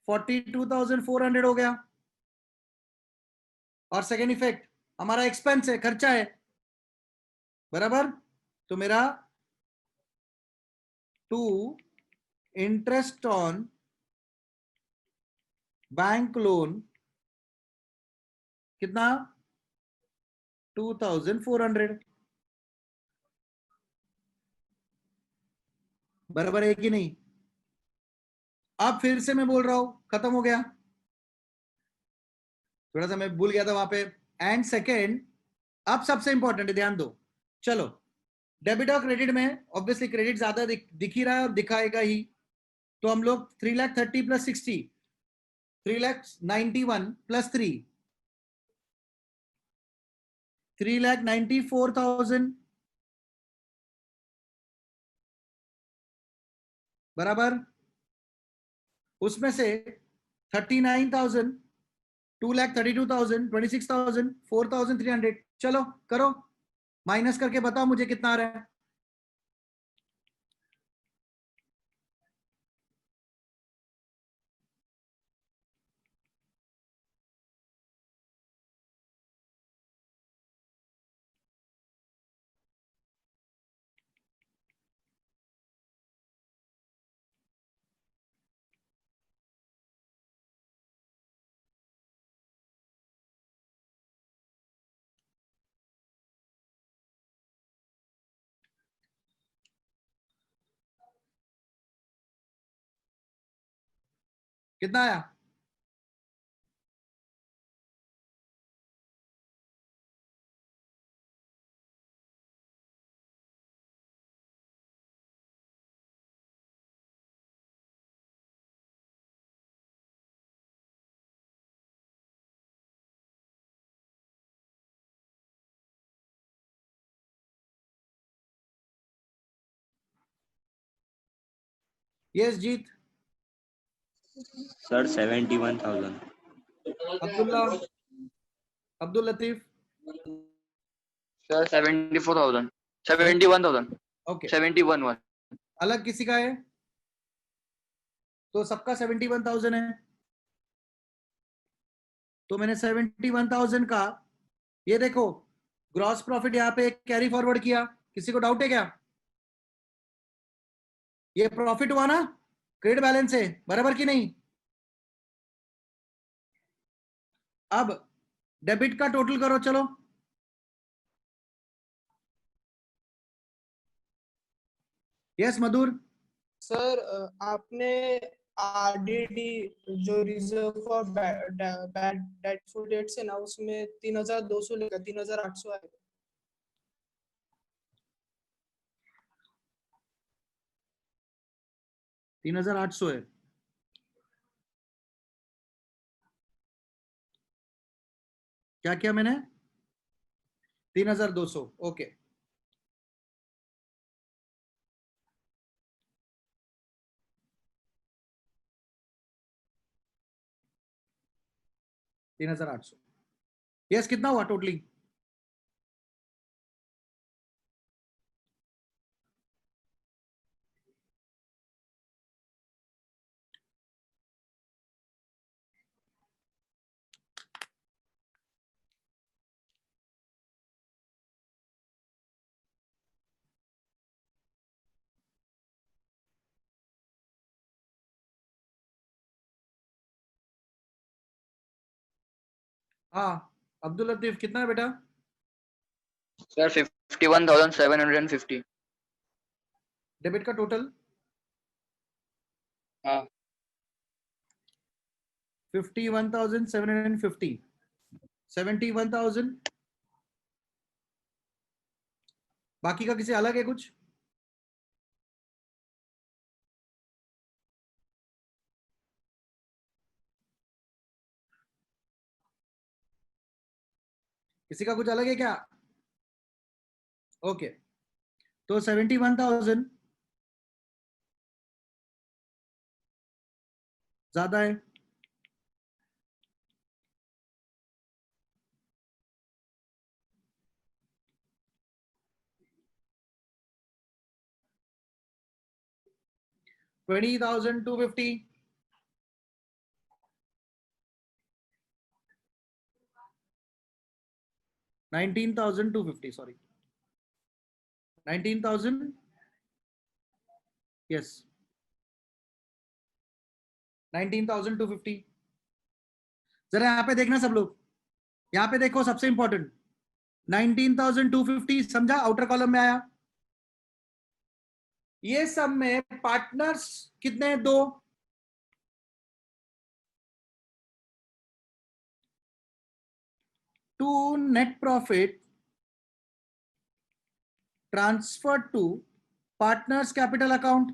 42,400 हो गया। और सेकेंड इफेक्ट हमारा एक्सपेंस है, खर्चा है, बराबर। तो मेरा to interest on bank loan कितना? 2,400, बराबर है कि नहीं? अब फिर से मैं बोल रहा हूं, खत्म हो गया, थोड़ा सा मैं भूल गया था वहां पे। एंड सेकेंड, अब सबसे इंपॉर्टेंट है, ध्यान दो। चलो, डेबिट और क्रेडिट में ऑब्वियसली क्रेडिट ज्यादा दिख ही रहा है और दिखाएगा ही, तो हम लोग 3,30,000 प्लस 60, 3,91,000 प्लस 3, 3,94,000 बराबर। उसमें से 39,000, 2,32,000, 26,000, 4,300, चलो करो, माइनस करके बताओ मुझे कितना आ रहा है। कितना आया? Yes Jeet. Sir 71,000। Abdullah, Abdul Latif. Sir 74,000, 71,000, okay, 71 अलग किसी का है? तो सबका 71,000 है, तो मैंने 71,000 का, ये देखो, ग्रॉस प्रॉफिट यहाँ पे कैरी फॉरवर्ड किया। किसी को डाउट है क्या? ये प्रॉफिट हुआ ना, क्रेडिट बैलेंस है, बराबर की नहीं? अब डेबिट का टोटल करो, चलो। यस मधुर। सर आपने आरडीडी जो रिजर्व फॉर बैड डेटफुल डेट्स है ना, उसमें 3,200 लिखा, 3,800 है। 3,800 है, क्या किया मैंने? 3,200, ओके। $3,800, यस, कितना हुआ टोटली? हाँ, अब्दुल लतीफ कितना है बेटा? सर 51,750। डेबिट का टोटल? हाँ 51,750। 71,000। बाकी का किसी अलग है कुछ? किसी का कुछ अलग है क्या? ओके, तो 71,000 ज्यादा है। $20,250। 19,250, सॉरी, 19,000। यस, 19,250। जरा यहाँ पे देखना सब लोग, यहाँ पे देखो, सबसे इंपॉर्टेंट 19,250 समझा, आउटर कॉलम में आया। ये सब में पार्टनर्स कितने हैं? 2। To net profit transfer to partners capital account,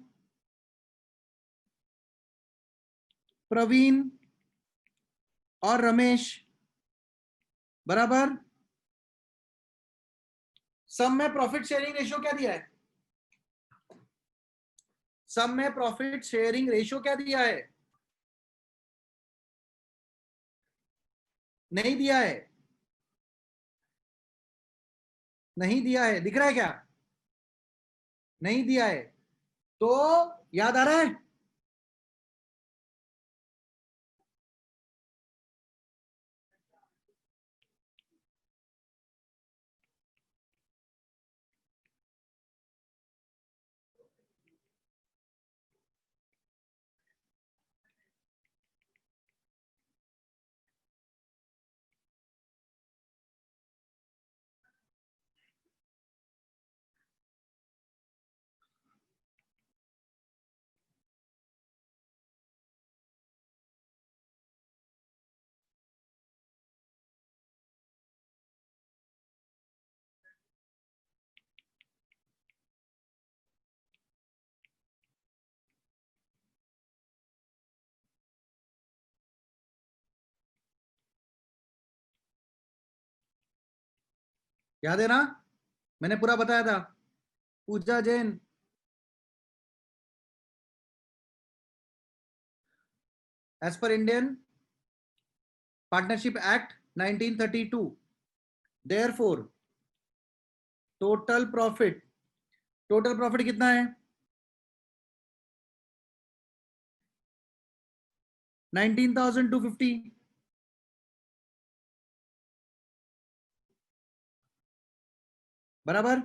Praveen और रमेश, बराबर। सब में प्रॉफिट शेयरिंग रेशियो क्या दिया है? सब में प्रॉफिट शेयरिंग रेशियो क्या दिया है? नहीं दिया है, नहीं दिया है, दिख रहा है क्या? नहीं दिया है, तो याद आ रहा है? याद है ना, मैंने पूरा बताया था। Pooja Jain, as per Indian Partnership Act 1932, therefore total profit, total profit कितना है? 19,250, बराबर।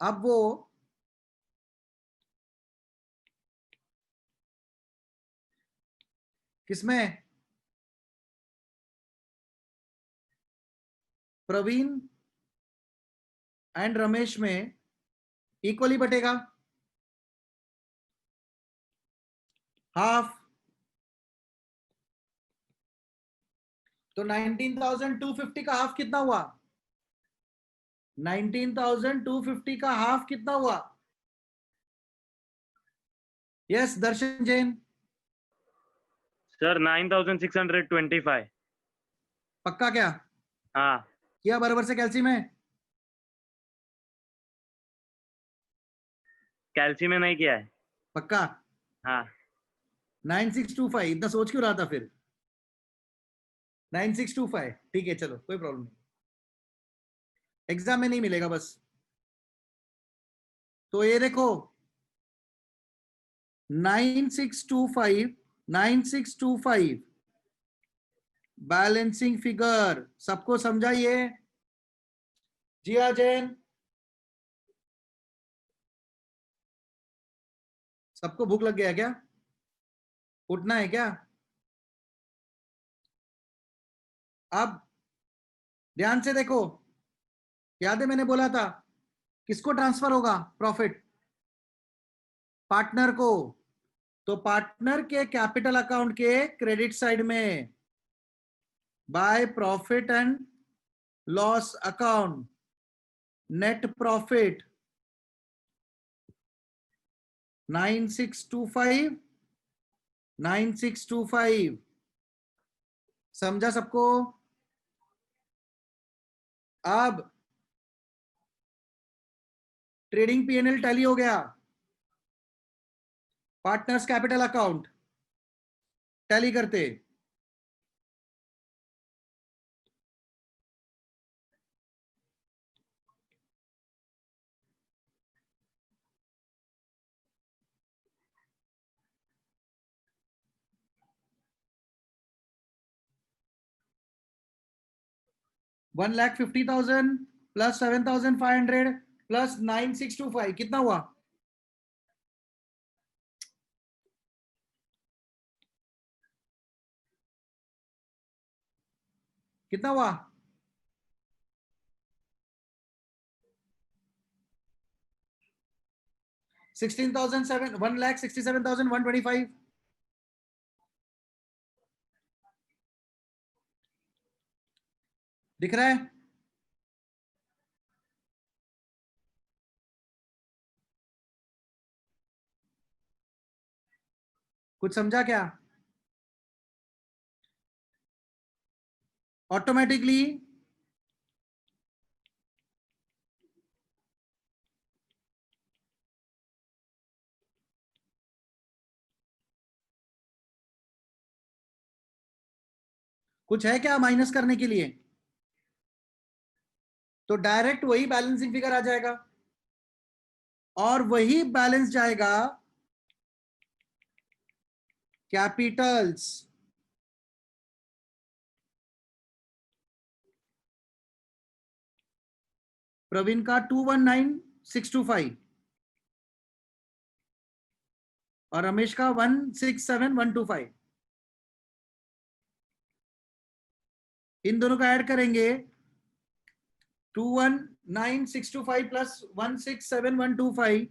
अब वो किसमें? प्रवीण एंड रमेश में इक्वली बटेगा, हाफ। तो 19,250 का हाफ कितना हुआ? 19,250 का हाफ कितना हुआ? यस, दर्शन जैन। सर 9,625। पक्का क्या? हाँ किया बराबर से कैल्सी में? कैल्सी में नहीं किया है। पक्का? हाँ 9625, इतना सोच क्यों रहा था फिर? 9625 ठीक है, चलो कोई प्रॉब्लम नहीं, एग्जाम में नहीं मिलेगा बस। तो ये देखो 9625 बैलेंसिंग फिगर सबको समझाइए। जिया जैन, सबको भूख लग गया क्या? उठना है क्या? अब ध्यान से देखो, याद है मैंने बोला था किसको ट्रांसफर होगा प्रॉफिट? पार्टनर को। तो पार्टनर के कैपिटल अकाउंट के क्रेडिट साइड में by profit and loss account net profit 9625 समझा सबको? अब ट्रेडिंग पीएनएल टैली हो गया, पार्टनर्स कैपिटल अकाउंट टैली करते। $1,50,000 प्लस 7,500 प्लस 9625 कितना हुआ? कितना हुआ? $1,67,125 दिख रहा है? कुछ समझा क्या? ऑटोमेटिकली कुछ है क्या माइनस करने के लिए? तो डायरेक्ट वही बैलेंसिंग फिगर आ जाएगा और वही बैलेंस जाएगा कैपिटल्स। प्रवीण का 219,625 और रमेश का 167,125। इन दोनों का ऐड करेंगे 219,625 प्लस 167,125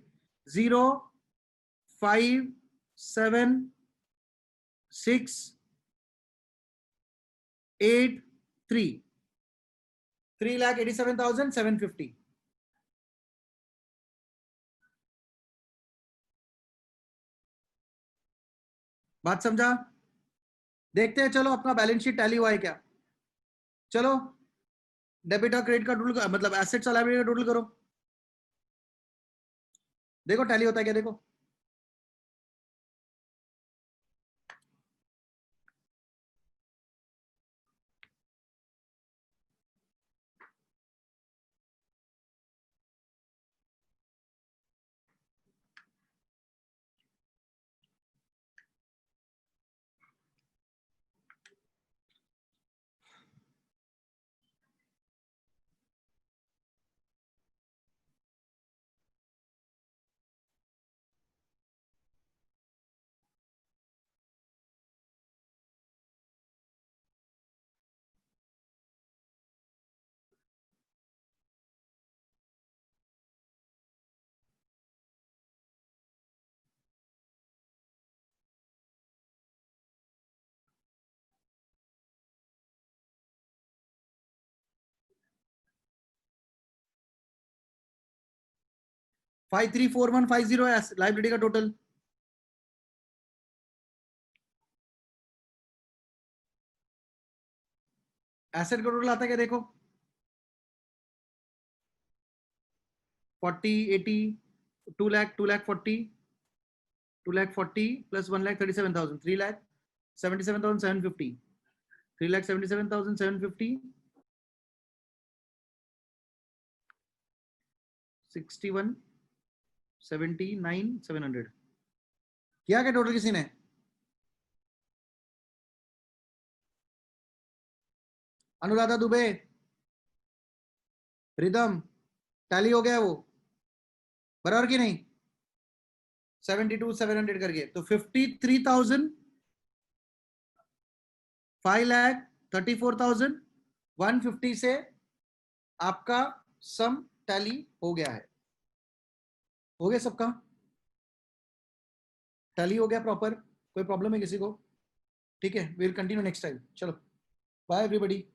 0,5,7,6,8,3 3,87,750। बात समझा? देखते हैं, चलो अपना बैलेंस शीट टैली हुआ है क्या? चलो डेबिट और क्रेडिट का टोटल, मतलब एसेट्स और लायबिलिटी का टोटल करो, देखो टैली होता है क्या? देखो $534150 है लाइबिलिटी का टोटल। एसेट का टोटल आता है क्या? देखो 40, 80, 2 लाख, 2,40,000 2,40,000 प्लस 1,37,000 3,77,750 3,77,750, 61, 79, 700 किया क्या टोटल किसी ने? अनुराधा दुबे, रिदम, टैली हो गया वो बराबर की नहीं? 72,700 करके, तो 53,000, 5,34,150 से आपका सम टैली हो गया है। हो गया सबका टैली हो गया प्रॉपर? कोई प्रॉब्लम है किसी को? ठीक है, विल कंटिन्यू नेक्स्ट टाइम। चलो बाय एवरीबॉडी।